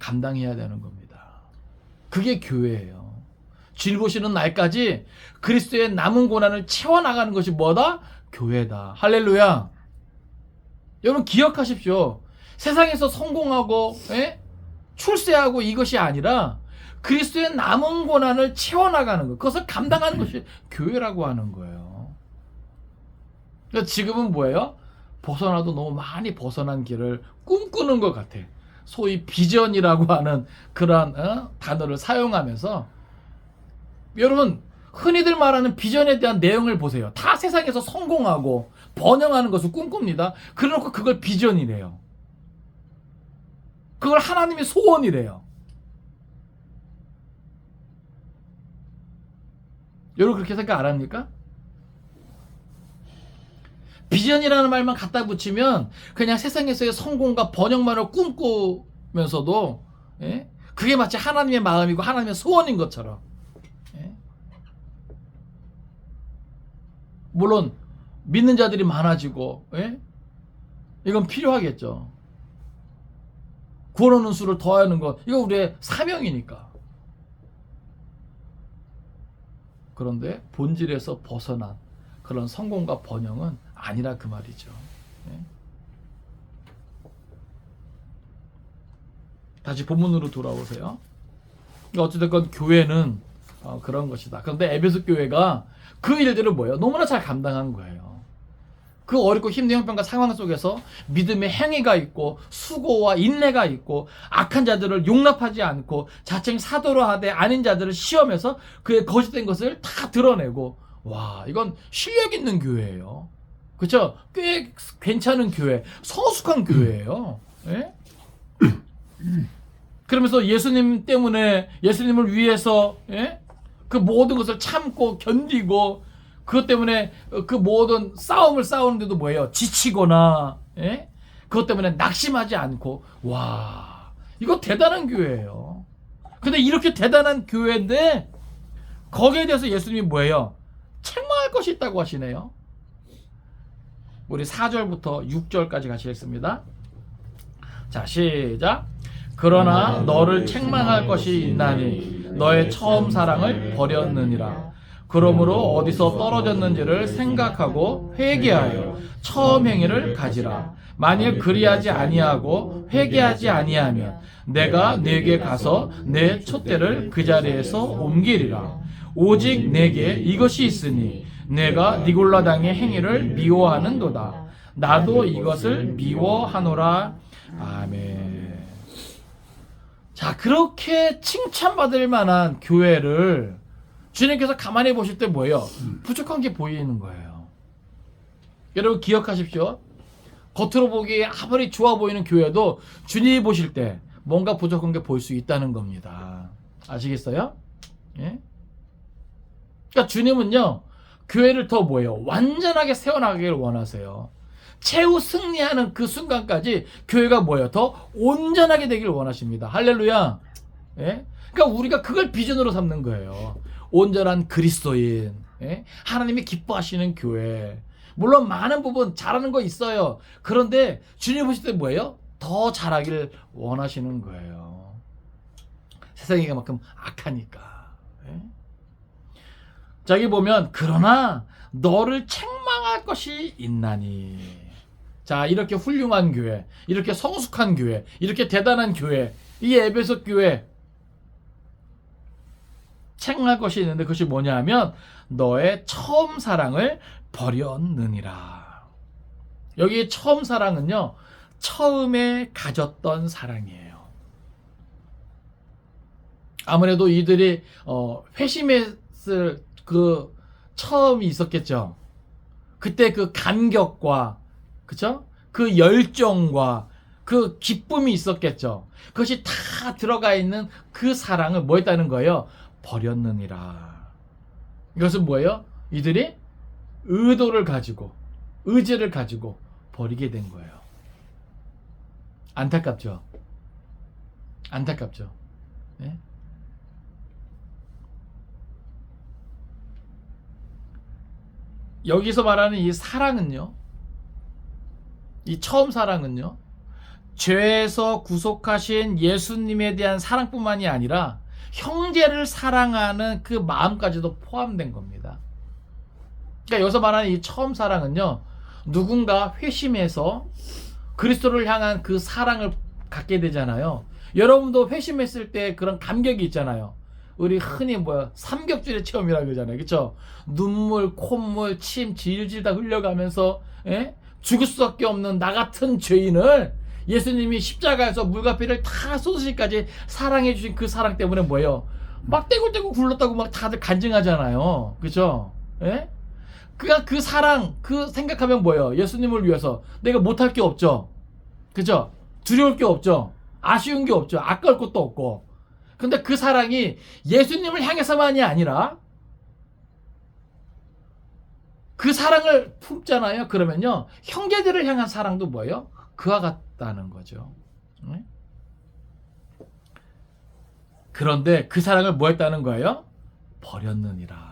감당해야 되는 겁니다. 그게 교회예요. 주님 보시는 날까지 그리스도의 남은 고난을 채워나가는 것이 뭐다? 교회다. 할렐루야. 여러분 기억하십시오. 세상에서 성공하고 출세하고 이것이 아니라 그리스도의 남은 고난을 채워나가는 것, 그것을 감당하는 것이 교회라고 하는 거예요. 그러니까 지금은 뭐예요? 벗어나도 너무 많이 벗어난 길을 꿈꾸는 것 같아. 소위 비전이라고 하는 그러한 단어를 사용하면서 여러분 흔히들 말하는 비전에 대한 내용을 보세요. 다 세상에서 성공하고 번영하는 것을 꿈꿉니다. 그래놓고 그걸 비전이래요. 그걸 하나님의 소원이래요. 여러분 그렇게 생각 안 합니까? 비전이라는 말만 갖다 붙이면 그냥 세상에서의 성공과 번영만을 꿈꾸면서도 그게 마치 하나님의 마음이고 하나님의 소원인 것처럼 물론 믿는 자들이 많아지고 이건 필요하겠죠. 구원 얻는 수를 더하는 것 이거 우리의 사명이니까. 그런데 본질에서 벗어난 그런 성공과 번영은 아니라 그 말이죠. 다시 본문으로 돌아오세요. 어찌됐건 교회는 그런 것이다. 그런데 에베소 교회가 그 일들을 뭐예요? 너무나 잘 감당한 거예요. 그 어렵고 힘든 형편과 상황 속에서 믿음의 행위가 있고 수고와 인내가 있고 악한 자들을 용납하지 않고 자칭 사도로 하되 아닌 자들을 시험해서 그의 거짓된 것을 다 드러내고 와 이건 실력 있는 교회예요. 그렇죠? 꽤 괜찮은 교회, 성숙한 교회예요. 그러면서 예수님 때문에 예수님을 위해서 그 모든 것을 참고 견디고 그것 때문에 그 모든 싸움을 싸우는데도 뭐예요? 지치거나 그것 때문에 낙심하지 않고 와 이거 대단한 교회예요. 근데 이렇게 대단한 교회인데 거기에 대해서 예수님이 뭐예요? 책망할 것이 있다고 하시네요. 우리 4절부터 6절까지 가시겠습니다. 자 시작. 그러나 너를 책망할 것이 있나니 너의 처음 사랑을 버렸느니라. 그러므로 어디서 떨어졌는지를 생각하고 회개하여 처음 행위를 가지라. 만일 그리하지 아니하고 회개하지 아니하면 내가 네게 가서 내 촛대를 그 자리에서 옮기리라. 오직 내게 이것이 있으니 내가 니골라 당의 행위를 미워하는도다. 나도 이것을 미워하노라. 아멘. 자, 그렇게 칭찬받을 만한 교회를 주님께서 가만히 보실 때 뭐예요? 부족한 게 보이는 거예요. 여러분 기억하십시오. 겉으로 보기에 아무리 좋아 보이는 교회도 주님이 보실 때 뭔가 부족한 게 보일 수 있다는 겁니다. 아시겠어요? 예? 그러니까 주님은요 교회를 더 뭐예요? 완전하게 세워나가기를 원하세요. 최후 승리하는 그 순간까지 교회가 뭐예요? 더 온전하게 되기를 원하십니다. 할렐루야. 예? 그러니까 우리가 그걸 비전으로 삼는 거예요. 온전한 그리스도인, 하나님이 기뻐하시는 교회. 물론 많은 부분 잘하는 거 있어요. 그런데 주님 보실 때 뭐예요? 더 잘하기를 원하시는 거예요. 세상이 그만큼 악하니까. 자, 여기 보면 그러나 너를 책망할 것이 있나니. 자, 이렇게 훌륭한 교회, 이렇게 성숙한 교회, 이렇게 대단한 교회, 이 에베소 교회 책망할 것이 있는데 그것이 뭐냐 하면 너의 처음 사랑을 버렸느니라. 여기 처음 사랑은요, 처음에 가졌던 사랑이에요. 아무래도 이들이 회심했을 그 처음이 있었겠죠. 그때 그 감격과, 그쵸? 그 열정과 그 기쁨이 있었겠죠. 그것이 다 들어가 있는 그 사랑을 뭐 했다는 거예요? 버렸느니라. 이것은 뭐예요? 이들이 의도를 가지고, 의지를 가지고 버리게 된 거예요. 안타깝죠? 안타깝죠? 네? 여기서 말하는 이 사랑은요, 이 처음 사랑은요, 죄에서 구속하신 예수님에 대한 사랑뿐만이 아니라 형제를 사랑하는 그 마음까지도 포함된 겁니다. 그러니까 여기서 말하는 이 처음 사랑은요, 누군가 회심해서 그리스도를 향한 그 사랑을 갖게 되잖아요. 여러분도 회심했을 때 그런 감격이 있잖아요. 우리 흔히 삼겹줄의 체험이라고 그러잖아요. 그렇죠? 눈물, 콧물, 침 질질 다 흘려가면서 죽을 수밖에 없는 나 같은 죄인을 예수님이 십자가에서 물과 피를 다 쏟으시기까지 사랑해 주신 그 사랑 때문에 뭐예요? 막 떼굴떼굴 굴렀다고 막 다들 간증하잖아요. 그렇죠? 예? 그 사랑, 그 생각하면 뭐예요? 예수님을 위해서 내가 못할 게 없죠. 그죠? 두려울 게 없죠. 아쉬운 게 없죠. 아까울 것도 없고. 근데 그 사랑이 예수님을 향해서만이 아니라 그 사랑을 품잖아요. 그러면요, 형제들을 향한 사랑도 뭐예요? 그와 같다는 거죠. 네? 그런데 그 사랑을 뭐 했다는 거예요? 버렸느니라.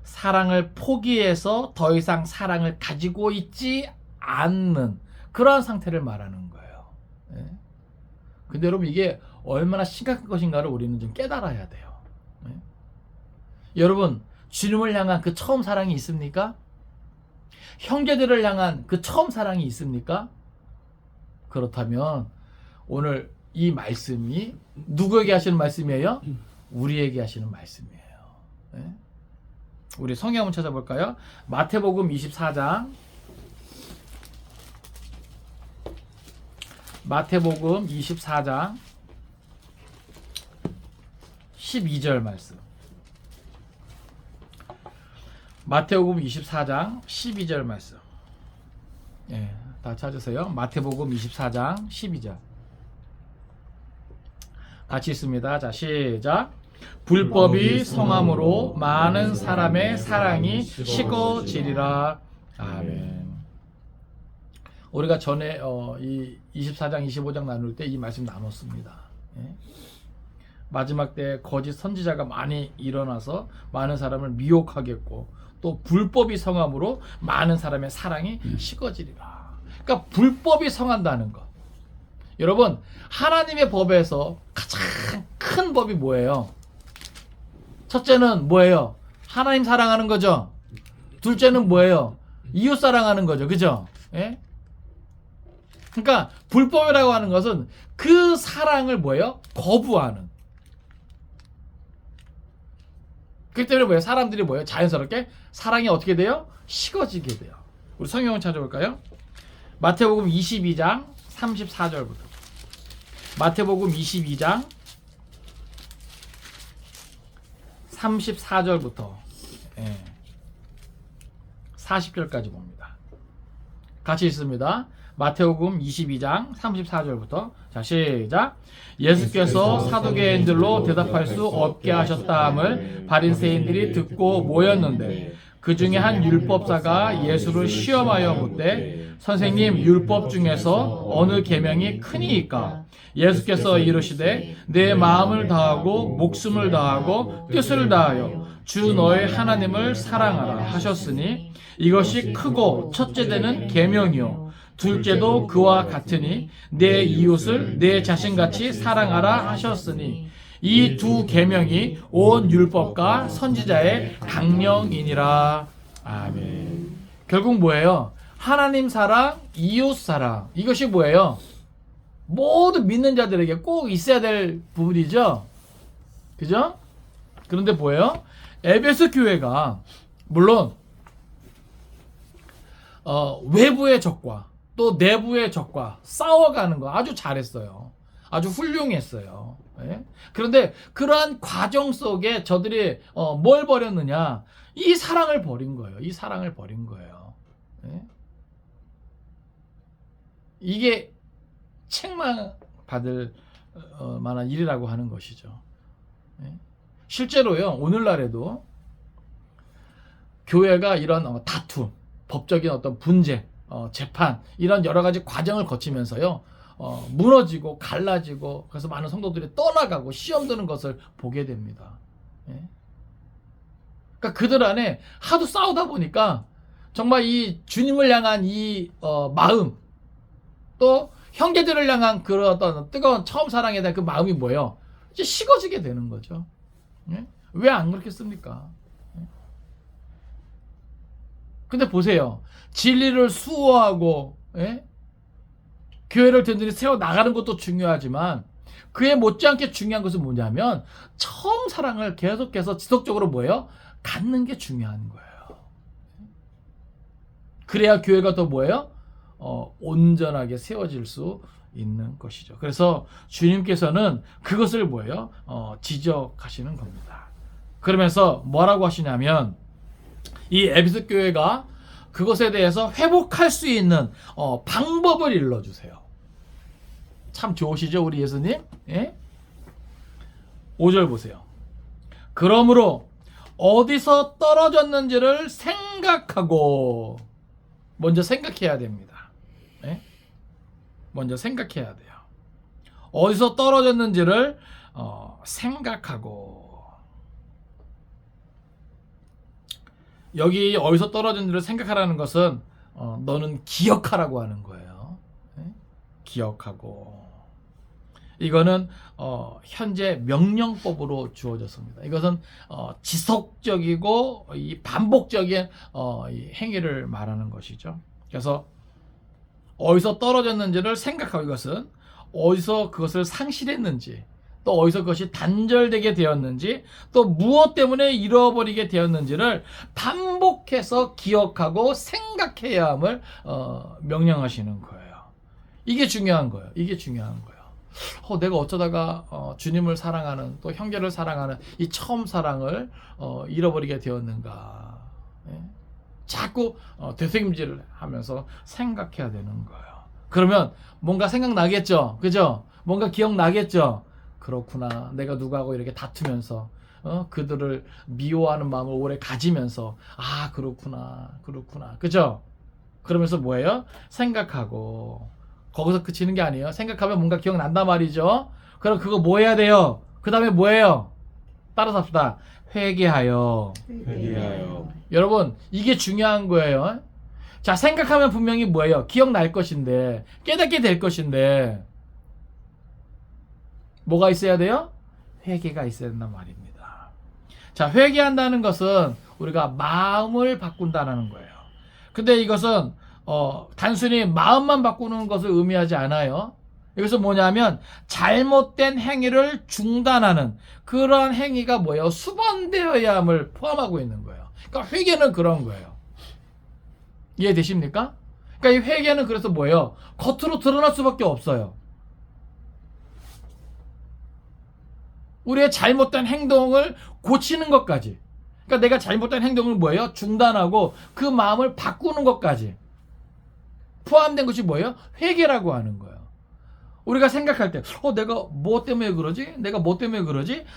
사랑을 포기해서 더 이상 사랑을 가지고 있지 않는 그러한 상태를 말하는 거예요. 네? 근데 여러분, 이게 얼마나 심각한 것인가를 우리는 좀 깨달아야 돼요. 네? 여러분, 주님을 향한 그 처음 사랑이 있습니까? 형제들을 향한 그 처음 사랑이 있습니까? 그렇다면 오늘 이 말씀이 누구에게 하시는 말씀이에요? 우리에게 하시는 말씀이에요. 네? 우리 성경 한번 찾아볼까요? 마태복음 24장, 마태복음 24장 12절 말씀. 마태복음 24장 12절 말씀. 예, 다 찾으세요. 마태복음 24장 12절. 같이 있습니다. 자, 시작. 불법이 성함으로 많은 사람의 사랑이 식어지리라. 아멘. 우리가 전에 이 24장 25장 나눌 때 이 말씀 나눴습니다. 예? 마지막 때 거짓 선지자가 많이 일어나서 많은 사람을 미혹하겠고, 또 불법이 성함으로 많은 사람의 사랑이 식어지리라. 그러니까 불법이 성한다는 것. 여러분, 하나님의 법에서 가장 큰 법이 뭐예요? 첫째는 뭐예요? 하나님 사랑하는 거죠. 둘째는 뭐예요? 이웃 사랑하는 거죠. 그죠? 예? 그러니까 불법이라고 하는 것은 그 사랑을 뭐예요? 거부하는. 그렇기 때문에 뭐예요? 사람들이 뭐예요? 자연스럽게 사랑이 어떻게 돼요? 식어지게 돼요. 우리 성경을 찾아볼까요? 마태복음 22장 34절부터. 마태복음 22장 34절부터 40절까지 봅니다. 같이 있습니다. 마태복음 22장 34절부터. 자, 시작. 예수께서 사두개인들로 대답할 수 없게 하셨다함을 바리새인들이 듣고 모였는데, 그 중에 한 율법사가 예수를 시험하여 묻되, 선생님, 율법 중에서 어느 계명이 크니이까? 예수께서 이르시되, 내 마음을 다하고 목숨을 다하고 뜻을 다하여 주 너의 하나님을 사랑하라 하셨으니, 이것이 크고 첫째 되는 계명이요 둘째도 그와 같으니 내 이웃을 내 자신같이 사랑하라 하셨으니, 이 두 계명이 온 율법과 선지자의 강령이니라. 아멘. 결국 뭐예요? 하나님 사랑, 이웃 사랑. 이것이 뭐예요? 모두 믿는 자들에게 꼭 있어야 될 부분이죠. 그죠? 그런데 뭐예요? 에베소 교회가 물론 외부의 적과 또 내부의 적과 싸워가는 거 아주 잘했어요. 아주 훌륭했어요. 예? 그런데 그러한 과정 속에 저들이 뭘 버렸느냐? 이 사랑을 버린 거예요. 이 사랑을 버린 거예요. 예? 이게 책망받을 만한 일이라고 하는 것이죠. 예? 실제로요, 오늘날에도 교회가 이런 다툼, 법적인 어떤 분쟁, 재판, 이런 여러 가지 과정을 거치면서요, 무너지고 갈라지고 그래서 많은 성도들이 떠나가고 시험 드는 것을 보게 됩니다. 예? 그러니까 그들 안에 하도 싸우다 보니까 정말 이 주님을 향한 이 마음, 또 형제들을 향한 그런 어떤 뜨거운 처음 사랑에 대한 그 마음이 뭐예요? 이제 식어지게 되는 거죠. 예? 왜 안 그렇겠습니까? 예? 근데 보세요. 진리를 수호하고, 예? 교회를 든든히 세워 나가는 것도 중요하지만 그에 못지않게 중요한 것은 뭐냐면 처음 사랑을 계속해서 지속적으로 뭐예요? 갖는 게 중요한 거예요. 그래야 교회가 더 뭐예요? 온전하게 세워질 수 있는 것이죠. 그래서 주님께서는 그것을 뭐예요? 지적하시는 겁니다. 그러면서 뭐라고 하시냐면 이 에베소 교회가 그것에 대해서 회복할 수 있는 방법을 일러주세요. 참 좋으시죠, 우리 예수님? 예? 5절 보세요. 그러므로 어디서 떨어졌는지를 생각하고, 먼저 생각해야 됩니다. 예? 먼저 생각해야 돼요. 어디서 떨어졌는지를 생각하고, 여기 어디서 떨어졌는지를 생각하라는 것은 너는 기억하라고 하는 거예요. 예? 기억하고, 이거는 현재 명령법으로 주어졌습니다. 이것은 지속적이고 이 반복적인 이 행위를 말하는 것이죠. 그래서 어디서 떨어졌는지를 생각하고, 이것은 어디서 그것을 상실했는지, 또 어디서 그것이 단절되게 되었는지, 또 무엇 때문에 잃어버리게 되었는지를 반복해서 기억하고 생각해야 함을 명령하시는 거예요. 이게 중요한 거예요. 이게 중요한 거예요. 내가 어쩌다가 주님을 사랑하는, 또 형제를 사랑하는 이 처음 사랑을 잃어버리게 되었는가. 예? 자꾸 되새김질을 하면서 생각해야 되는 거예요. 그러면 뭔가 생각나겠죠. 그죠? 뭔가 기억나겠죠. 그렇구나. 내가 누구하고 이렇게 다투면서 그들을 미워하는 마음을 오래 가지면서, 아, 그렇구나. 그죠? 그러면서 뭐예요? 생각하고. 거기서 그치는 게 아니에요. 생각하면 뭔가 기억난단 말이죠. 그럼 그거 뭐 해야 돼요? 그 다음에 뭐예요? 따라서 합시다. 회개하여. 여러분, 이게 중요한 거예요. 자, 생각하면 분명히 뭐예요? 기억날 것인데, 깨닫게 될 것인데, 뭐가 있어야 돼요? 회개가 있어야 된단 말입니다. 자, 회개한다는 것은 우리가 마음을 바꾼다는 거예요. 근데 이것은 단순히 마음만 바꾸는 것을 의미하지 않아요. 이것은 뭐냐면 잘못된 행위를 중단하는 그러한 행위가 뭐예요? 수반되어야 함을 포함하고 있는 거예요. 그러니까 회개는 그런 거예요. 이해되십니까? 그러니까 이 회개는 그래서 뭐예요? 겉으로 드러날 수밖에 없어요. 우리의 잘못된 행동을 고치는 것까지. 그러니까 내가 잘못된 행동을 뭐예요? 중단하고 그 마음을 바꾸는 것까지 포함된 것이 뭐예요? 회개라고 하는 거예요. 우리가 생각할 때, 내가 뭐 때문에 그러지?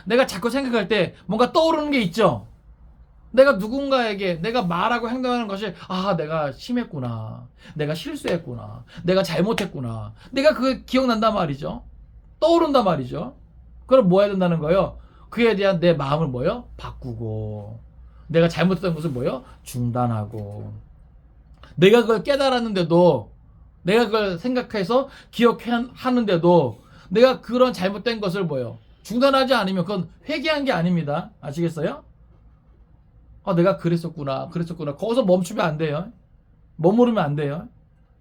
내가 자꾸 생각할 때 뭔가 떠오르는 게 있죠? 내가 누군가에게 내가 말하고 행동하는 것이, 내가 심했구나. 내가 실수했구나. 내가 잘못했구나. 내가 그게 기억난단 말이죠. 떠오른단 말이죠. 그럼 뭐 해야 된다는 거예요? 그에 대한 내 마음을 뭐예요? 바꾸고, 내가 잘못했던 것을 뭐예요? 중단하고, 내가 그걸 깨달았는데도, 내가 그걸 생각해서 기억하는데도 내가 그런 잘못된 것을 뭐예요? 중단하지 않으면 그건 회개한 게 아닙니다. 아시겠어요? 내가 그랬었구나. 거기서 멈추면 안 돼요. 머무르면 안 돼요.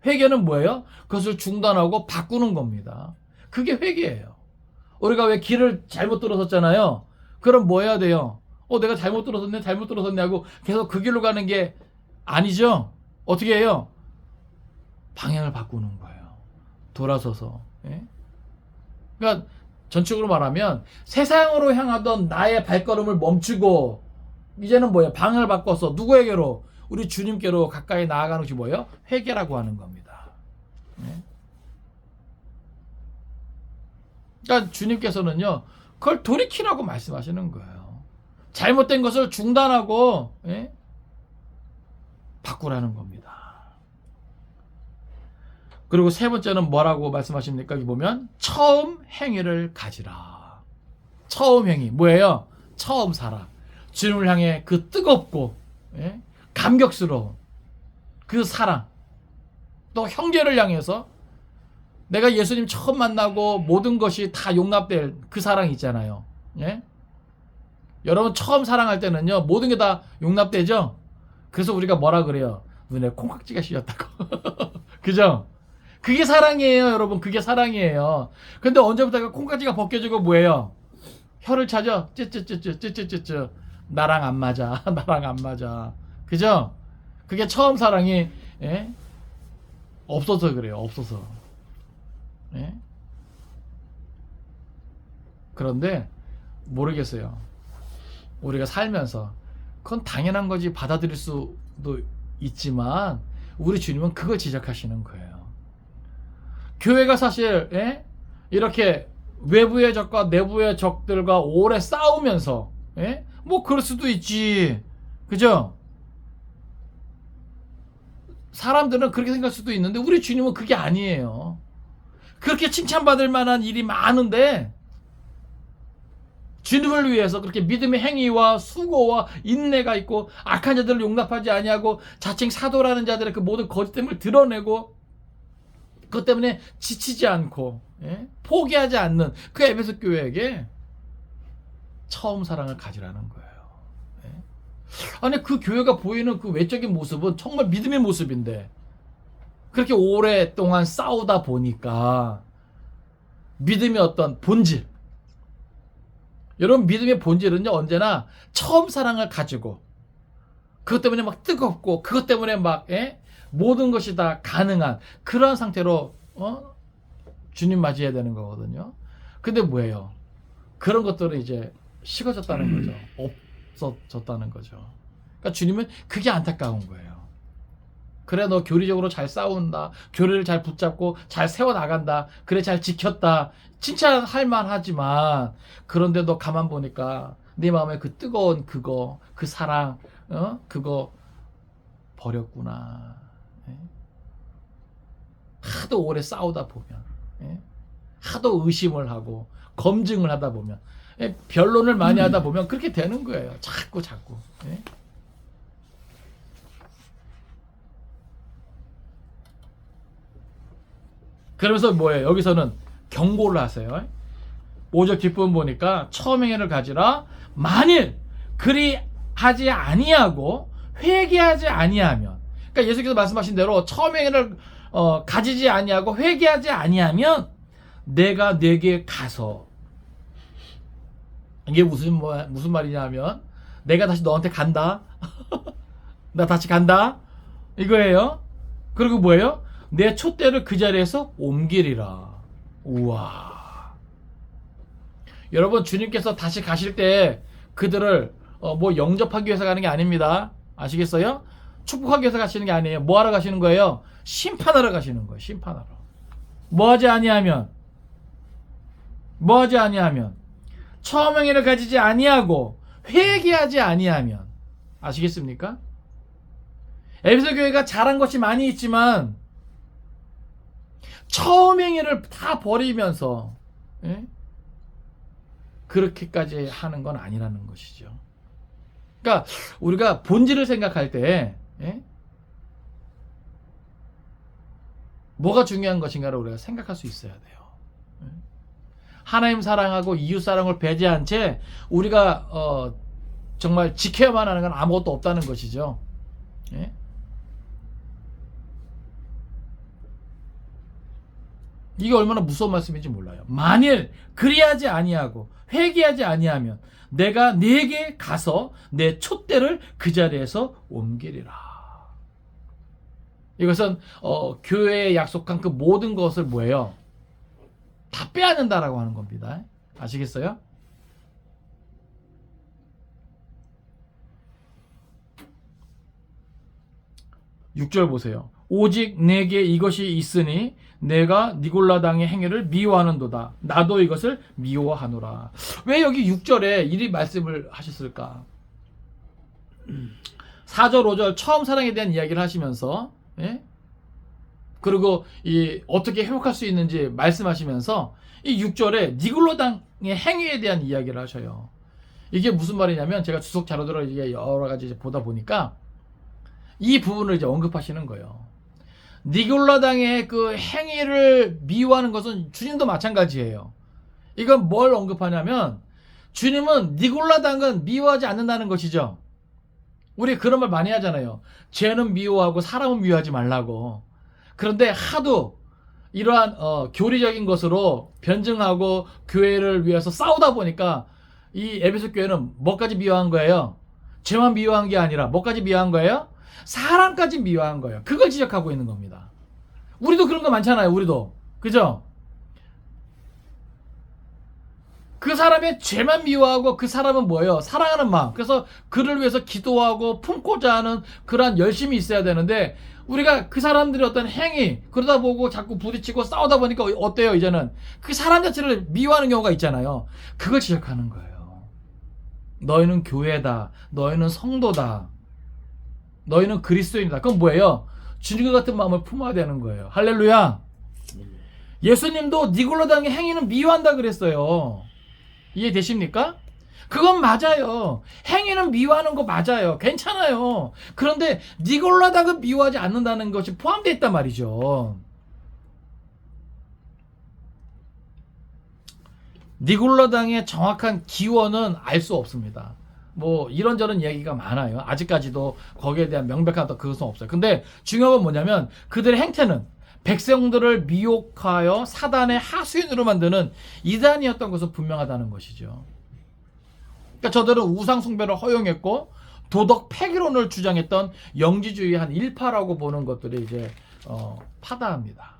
회개는 뭐예요? 그것을 중단하고 바꾸는 겁니다. 그게 회개예요. 우리가 왜 길을 잘못 들어섰잖아요. 그럼 뭐 해야 돼요? 내가 잘못 들어섰네 하고 계속 그 길로 가는 게 아니죠. 어떻게 해요? 방향을 바꾸는 거예요. 돌아서서. 예? 그러니까 전적으로 말하면 세상으로 향하던 나의 발걸음을 멈추고 이제는 뭐예요? 방향을 바꿔서 누구에게로? 우리 주님께로 가까이 나아가는 것이 뭐예요? 회개라고 하는 겁니다. 예? 그러니까 주님께서는요, 그걸 돌이키라고 말씀하시는 거예요. 잘못된 것을 중단하고, 예? 바꾸라는 겁니다. 그리고 세 번째는 뭐라고 말씀하십니까? 여기 보면 처음 행위를 가지라. 처음 행위 뭐예요? 처음 살아. 주님을 향해 그 뜨겁고, 예? 감격스러운 그 사랑, 또 형제를 향해서 내가 예수님 처음 만나고 모든 것이 다 용납될 그 사랑 있잖아요. 예? 여러분 처음 사랑할 때는요, 모든 게 다 용납되죠? 그래서 우리가 뭐라 그래요? 눈에 콩깍지가 씌었다고. 그죠? 그게 사랑이에요, 여러분. 그게 사랑이에요. 근데 언제부터가 콩깍지가 벗겨지고 뭐예요? 혀를 차죠? 쯔쯔쯔쯔쯔쯔쯔. 나랑 안 맞아. 나랑 안 맞아. 그죠? 그게 처음 사랑이, 예? 없어서 그래요. 없어서. 예? 그런데 모르겠어요. 우리가 살면서 그건 당연한 거지 받아들일 수도 있지만 우리 주님은 그걸 지적하시는 거예요. 교회가 사실, 예? 이렇게 외부의 적과 내부의 적들과 오래 싸우면서, 예? 뭐 그럴 수도 있지. 그죠? 사람들은 그렇게 생각할 수도 있는데 우리 주님은 그게 아니에요. 그렇게 칭찬받을 만한 일이 많은데 주님을 위해서 그렇게 믿음의 행위와 수고와 인내가 있고 악한 자들을 용납하지 아니하고 자칭 사도라는 자들의 그 모든 거짓됨을 드러내고 그것 때문에 지치지 않고, 예? 포기하지 않는 그 에베소 교회에게 처음 사랑을 가지라는 거예요. 예? 아니 그 교회가 보이는 그 외적인 모습은 정말 믿음의 모습인데 그렇게 오랫동안 싸우다 보니까 믿음의 어떤 본질, 여러분 믿음의 본질은요 언제나 처음 사랑을 가지고 그것 때문에 막 뜨겁고 그것 때문에 막, 예? 모든 것이 다 가능한 그런 상태로 주님 맞이해야 되는 거거든요. 근데 뭐예요? 그런 것들은 이제 식어졌다는 거죠. 없어졌다는 거죠. 그러니까 주님은 그게 안타까운 거예요. 그래 너 교리적으로 잘 싸운다. 교리를 잘 붙잡고 잘 세워나간다. 그래 잘 지켰다. 칭찬할 만하지만 그런데 너 가만 보니까 네 마음에 그 뜨거운 그거, 그 사랑, 그거 버렸구나. 예? 하도 오래 싸우다 보면, 예? 하도 의심을 하고 검증을 하다 보면, 예? 변론을 많이 하다 보면 그렇게 되는 거예요. 자꾸. 예? 그러면서 뭐예요? 여기서는 경고를 하세요. 5절 뒷부분 보니까 처음 행위를 가지라. 만일 그리 하지 아니하고 회개하지 아니하면, 그러니까 예수께서 말씀하신 대로 처음 행위를 가지지 아니하고 회개하지 아니하면 내가 네게 가서, 이게 무슨 말이냐면 내가 다시 너한테 간다. 나 다시 간다. 이거예요. 그리고 뭐예요? 내 촛대를 그 자리에서 옮기리라. 우와. 여러분 주님께서 다시 가실 때 그들을 뭐 영접하기 위해서 가는 게 아닙니다. 아시겠어요? 축복하기 위해서 가시는 게 아니에요. 뭐 하러 가시는 거예요? 심판하러 가시는 거예요. 심판하러. 뭐하지 아니하면 처음 행위를 가지지 아니하고 회개하지 아니하면. 아시겠습니까? 에베소 교회가 잘한 것이 많이 있지만 처음 행위를 다 버리면서, 예? 그렇게까지 하는 건 아니라는 것이죠. 그러니까 우리가 본질을 생각할 때, 예? 뭐가 중요한 것인가를 우리가 생각할 수 있어야 돼요. 예? 하나님 사랑하고 이웃 사랑을 배제한 채 우리가 정말 지켜야만 하는 건 아무것도 없다는 것이죠. 예? 이게 얼마나 무서운 말씀인지 몰라요. 만일 그리하지 아니하고 회개하지 아니하면 내가 네게 가서 내 촛대를 그 자리에서 옮기리라. 이것은 교회에 약속한 그 모든 것을 뭐예요? 다 빼앗는다라고 하는 겁니다. 아시겠어요? (6절) 보세요. 오직 내게 이것이 있으니 내가 니골라당의 행위를 미워하는도다. 나도 이것을 미워하노라. 왜 여기 6절에 이 말씀을 하셨을까? 4절 5절 처음 사랑에 대한 이야기를 하시면서, 예? 그리고 어떻게 회복할 수 있는지 말씀하시면서 이 6절에 니골라당의 행위에 대한 이야기를 하셔요. 이게 무슨 말이냐면 제가 주석 자료들을 이게 여러 가지 이제 보다 보니까 이 부분을 이제 언급하시는 거예요. 니골라당의 그 행위를 미워하는 것은 주님도 마찬가지예요. 이건 뭘 언급하냐면 주님은 니골라당은 미워하지 않는다는 것이죠. 우리 그런 말 많이 하잖아요. 죄는 미워하고 사람은 미워하지 말라고. 그런데 하도 이러한 교리적인 것으로 변증하고 교회를 위해서 싸우다 보니까 이 에베소 교회는 뭐까지 미워한 거예요? 죄만 미워한 게 아니라 뭐까지 미워한 거예요? 사람까지 미워한 거예요. 그걸 지적하고 있는 겁니다. 우리도 그런 거 많잖아요. 우리도. 그죠? 그 사람의 죄만 미워하고 그 사람은 뭐예요? 사랑하는 마음. 그래서 그를 위해서 기도하고 품고자 하는 그러한 열심이 있어야 되는데 우리가 그 사람들의 어떤 행위 그러다 보고 자꾸 부딪히고 싸우다 보니까 어때요? 이제는 그 사람 자체를 미워하는 경우가 있잖아요. 그걸 지적하는 거예요. 너희는 교회다. 너희는 성도다. 너희는 그리스도인이다. 그건 뭐예요? 주님과 같은 마음을 품어야 되는 거예요. 할렐루야. 예수님도 니골라당의 행위는 미워한다 그랬어요. 이해되십니까? 그건 맞아요. 행위는 미워하는 거 맞아요. 괜찮아요. 그런데 니골라당은 미워하지 않는다는 것이 포함되어 있단 말이죠. 니골라당의 정확한 기원은 알 수 없습니다. 뭐 이런저런 이야기가 많아요. 아직까지도 거기에 대한 명백한 그것은 없어요. 근데 중요한 건 뭐냐면 그들의 행태는 백성들을 미혹하여 사단의 하수인으로 만드는 이단이었던 것은 분명하다는 것이죠. 그러니까 저들은 우상 숭배를 허용했고 도덕 폐기론을 주장했던 영지주의 한 일파라고 보는 것들이 이제 파다합니다.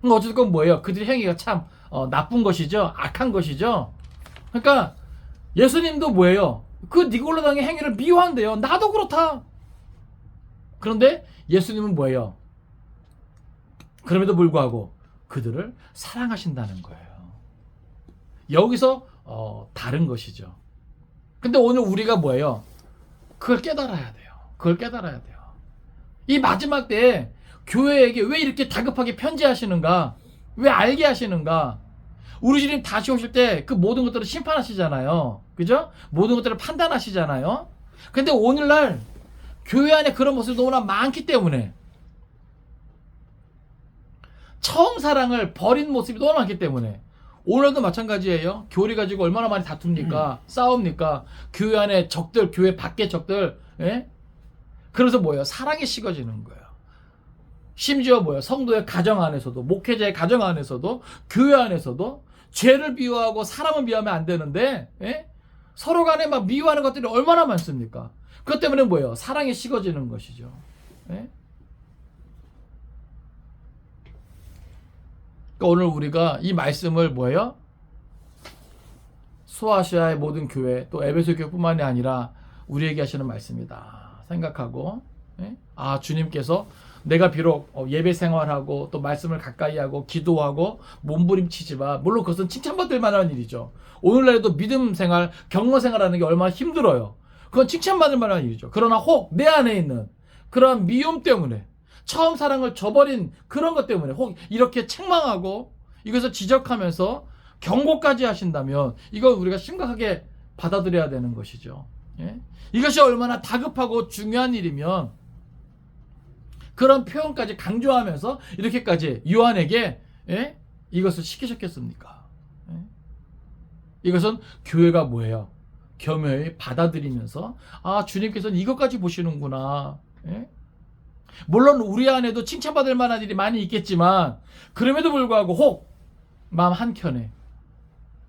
어쨌든 뭐예요? 그들의 행위가 참 나쁜 것이죠. 악한 것이죠. 그러니까 예수님도 뭐예요? 그 니골라당의 행위를 미워한대요. 나도 그렇다. 그런데 예수님은 뭐예요? 그럼에도 불구하고 그들을 사랑하신다는 거예요. 여기서 다른 것이죠. 근데 오늘 우리가 뭐예요? 그걸 깨달아야 돼요. 그걸 깨달아야 돼요. 이 마지막 때에 교회에게 왜 이렇게 다급하게 편지하시는가? 왜 알게 하시는가? 우리 주님 다시 오실 때 그 모든 것들을 심판하시잖아요. 그죠? 모든 것들을 판단하시잖아요. 근데 오늘날 교회 안에 그런 모습이 너무나 많기 때문에 처음 사랑을 버린 모습이 너무 많기 때문에 오늘도 마찬가지예요. 교리 가지고 얼마나 많이 다툽니까? 싸웁니까? 교회 안에 적들, 교회 밖에 적들. 예? 그래서 뭐예요? 사랑이 식어지는 거예요. 심지어 뭐예요? 성도의 가정 안에서도, 목회자의 가정 안에서도, 교회 안에서도 죄를 미워하고 사람을 미워하면 안 되는데, 예? 서로 간에 막 미워하는 것들이 얼마나 많습니까? 그것 때문에 뭐예요? 사랑이 식어지는 것이죠. 예? 그러니까 오늘 우리가 이 말씀을 뭐예요? 소아시아의 모든 교회, 또 에베소 교회뿐만이 아니라 우리에게 하시는 말씀이다 생각하고, 예? 아, 주님께서 내가 비록 예배 생활하고 또 말씀을 가까이 하고 기도하고 몸부림치지만 물론 그것은 칭찬받을 만한 일이죠. 오늘날에도 믿음 생활, 경로 생활하는 게 얼마나 힘들어요. 그건 칭찬받을 만한 일이죠. 그러나 혹 내 안에 있는 그러한 미움 때문에 처음 사랑을 저버린 그런 것 때문에 혹 이렇게 책망하고 이것을 지적하면서 경고까지 하신다면 이건 우리가 심각하게 받아들여야 되는 것이죠. 예? 이것이 얼마나 다급하고 중요한 일이면 그런 표현까지 강조하면서 이렇게까지 요한에게, 예? 이것을 시키셨겠습니까? 예? 이것은 교회가 뭐예요? 겸허히 받아들이면서 아, 주님께서는 이것까지 보시는구나. 예? 물론 우리 안에도 칭찬받을 만한 일이 많이 있겠지만 그럼에도 불구하고 혹 마음 한켠에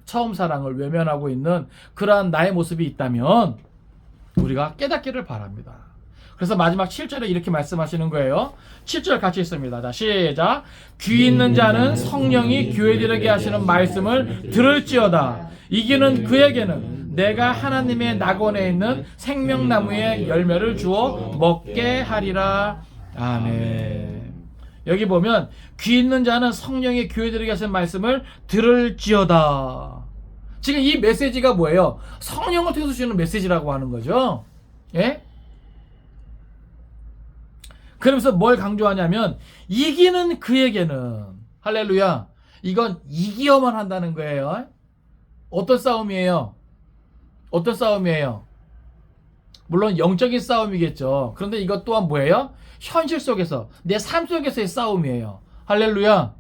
처음 사랑을 외면하고 있는 그러한 나의 모습이 있다면 우리가 깨닫기를 바랍니다. 그래서 마지막 7절에 이렇게 말씀하시는 거예요. 7절 같이 있습니다. 자, 시작. 귀 있는 자는 성령이 교회들에게 하시는 말씀을 들을지어다. 이기는 그에게는 내가 하나님의 낙원에 있는 생명나무의 열매를 주어 먹게 하리라. 아멘. 여기 보면 귀 있는 자는 성령이 교회들에게 하시는 말씀을 들을지어다. 지금 이 메시지가 뭐예요? 성령을 통해서 주시는 메시지라고 하는 거죠. 예? 그러면서 뭘 강조하냐면 이기는 그에게는, 할렐루야, 이건 이기어만 한다는 거예요. 어떤 싸움이에요? 어떤 싸움이에요? 물론 영적인 싸움이겠죠. 그런데 이것 또한 뭐예요? 현실 속에서, 내 삶 속에서의 싸움이에요. 할렐루야.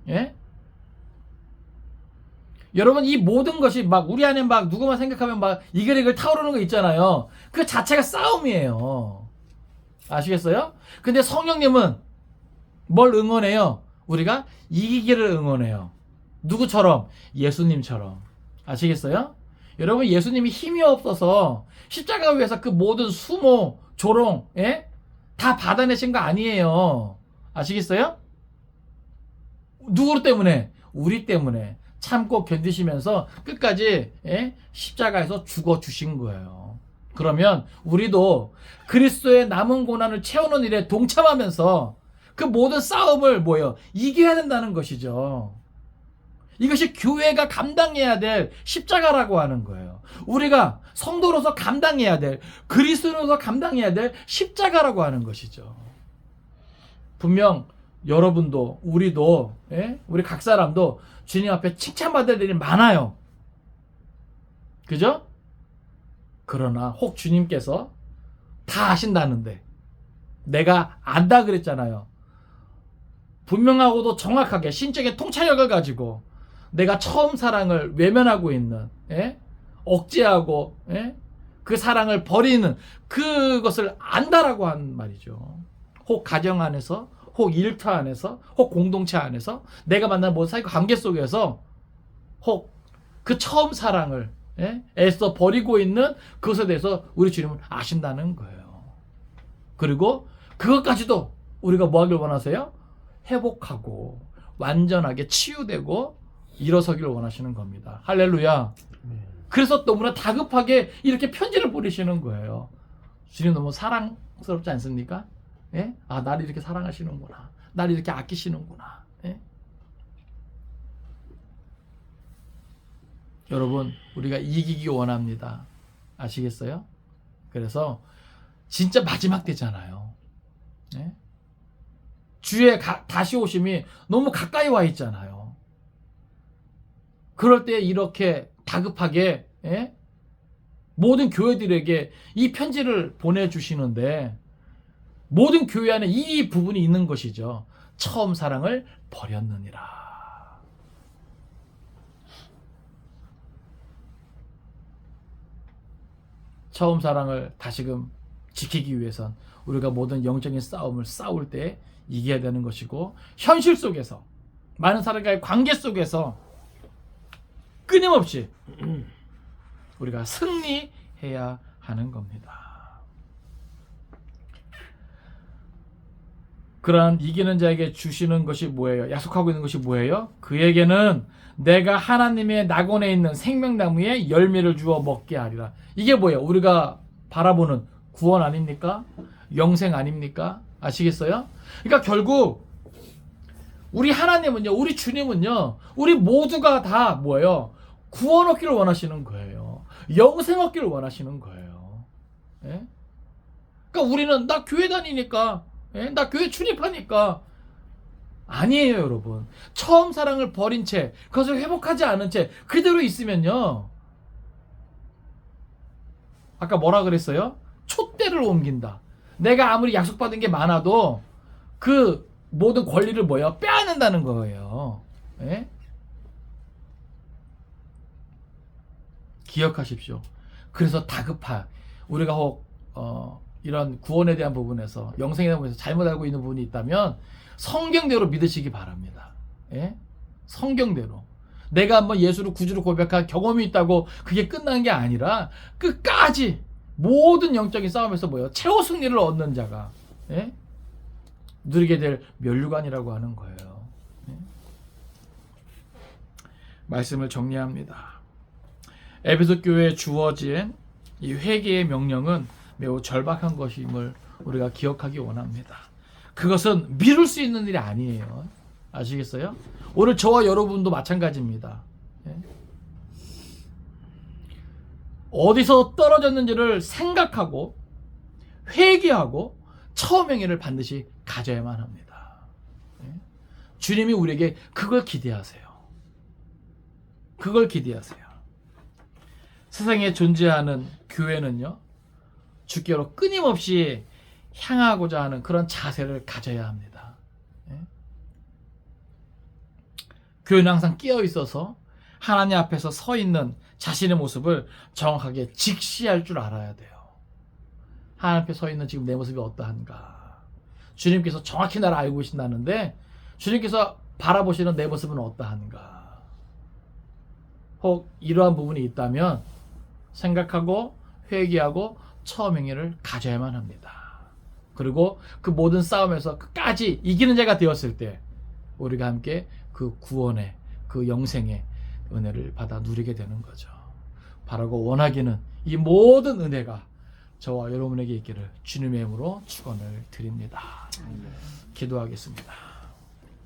예? 여러분, 이 모든 것이 막 우리 안에 막 누구만 생각하면 막 이글이글 타오르는 거 있잖아요. 그 자체가 싸움이에요. 아시겠어요? 근데 성령님은 뭘 응원해요? 우리가 이기기를 응원해요. 누구처럼? 예수님처럼. 아시겠어요? 여러분, 예수님이 힘이 없어서 십자가 위에서 그 모든 수모, 조롱, 예? 다 받아내신 거 아니에요. 아시겠어요? 누구 때문에? 우리 때문에 참고 견디시면서 끝까지, 예? 십자가에서 죽어주신 거예요. 그러면 우리도 그리스도의 남은 고난을 채우는 일에 동참하면서 그 모든 싸움을 뭐예요? 이겨야 된다는 것이죠. 이것이 교회가 감당해야 될 십자가라고 하는 거예요. 우리가 성도로서 감당해야 될, 그리스도로서 감당해야 될 십자가라고 하는 것이죠. 분명 여러분도 우리도, 예? 우리 각 사람도 주님 앞에 칭찬받을 일이 많아요. 그죠? 그러나 혹 주님께서 다 아신다는데, 내가 안다 그랬잖아요. 분명하고도 정확하게 신적인 통찰력을 가지고 내가 처음 사랑을 외면하고 있는, 예? 억제하고, 예? 그 사랑을 버리는 그것을 안다라고 한 말이죠. 혹 가정 안에서, 혹 일터 안에서, 혹 공동체 안에서, 내가 만난 모든 사이의 관계 속에서 혹 그 처음 사랑을, 예? 애써 버리고 있는 그것에 대해서 우리 주님은 아신다는 거예요. 그리고 그것까지도 우리가 뭐 하길 원하세요? 회복하고 완전하게 치유되고 일어서기를 원하시는 겁니다. 할렐루야. 그래서 너무나 다급하게 이렇게 편지를 보내시는 거예요. 주님 너무 사랑스럽지 않습니까? 예? 아, 나를 이렇게 사랑하시는구나. 나를 이렇게 아끼시는구나. 예? 여러분, 우리가 이기기 원합니다. 아시겠어요? 그래서 진짜 마지막 때잖아요. 예? 주의 다시 오심이 너무 가까이 와 있잖아요. 그럴 때 이렇게 다급하게, 예? 모든 교회들에게 이 편지를 보내주시는데, 모든 교회 안에 이 부분이 있는 것이죠. 처음 사랑을 버렸느니라. 처음 사랑을 다시금 지키기 위해선 우리가 모든 영적인 싸움을 싸울 때 이겨야 되는 것이고, 현실 속에서 많은 사람과의 관계 속에서 끊임없이 우리가 승리해야 하는 겁니다. 그러한 이기는 자에게 주시는 것이 뭐예요? 약속하고 있는 것이 뭐예요? 그에게는 내가 하나님의 낙원에 있는 생명나무의 열매를 주어 먹게 하리라. 이게 뭐예요? 우리가 바라보는 구원 아닙니까? 영생 아닙니까? 아시겠어요? 그러니까 결국 우리 하나님은요, 우리 주님은요, 우리 모두가 다 뭐예요? 구원 얻기를 원하시는 거예요. 영생 얻기를 원하시는 거예요. 예? 그러니까 우리는 나 교회 다니니까, 예? 나 교회 출입하니까. 아니에요, 여러분. 처음 사랑을 버린 채, 그것을 회복하지 않은 채 그대로 있으면요, 아까 뭐라 그랬어요? 촛대를 옮긴다. 내가 아무리 약속받은 게 많아도 그 모든 권리를 뭐예요? 빼앗는다는 거예요. 예? 기억하십시오. 그래서 다급한 우리가 혹 이런 구원에 대한 부분에서 영생에 대한 부분에서 잘못 알고 있는 부분이 있다면 성경대로 믿으시기 바랍니다. 예? 성경대로. 내가 한번 예수를 구주로 고백한 경험이 있다고 그게 끝난 게 아니라 끝까지 모든 영적인 싸움에서 뭐예요? 최후 승리를 얻는 자가 예? 누리게 될 면류관이라고 하는 거예요. 예? 말씀을 정리합니다. 에베소 교회에 주어진 이 회개의 명령은 매우 절박한 것임을 우리가 기억하기 원합니다. 그것은 미룰 수 있는 일이 아니에요. 아시겠어요? 오늘 저와 여러분도 마찬가지입니다. 예? 어디서 떨어졌는지를 생각하고 회개하고 처음 행위를 반드시 가져야만 합니다. 예? 주님이 우리에게 그걸 기대하세요. 그걸 기대하세요. 세상에 존재하는 교회는요, 주께로 끊임없이 향하고자 하는 그런 자세를 가져야 합니다. 예? 교회는 항상 끼어 있어서 하나님 앞에서 서 있는 자신의 모습을 정확하게 직시할 줄 알아야 돼요. 하나님 앞에 서 있는 지금 내 모습이 어떠한가? 주님께서 정확히 나를 알고 계신다는데 주님께서 바라보시는 내 모습은 어떠한가? 혹 이러한 부분이 있다면 생각하고 회개하고 처음 행위를 가져야만 합니다. 그리고 그 모든 싸움에서 끝까지 이기는 자가 되었을 때 우리가 함께 그 구원의 그 영생의 은혜를 받아 누리게 되는 거죠. 바라고 원하기는 이 모든 은혜가 저와 여러분에게 있기를 주님의 이름으로 축원을 드립니다. 기도하겠습니다.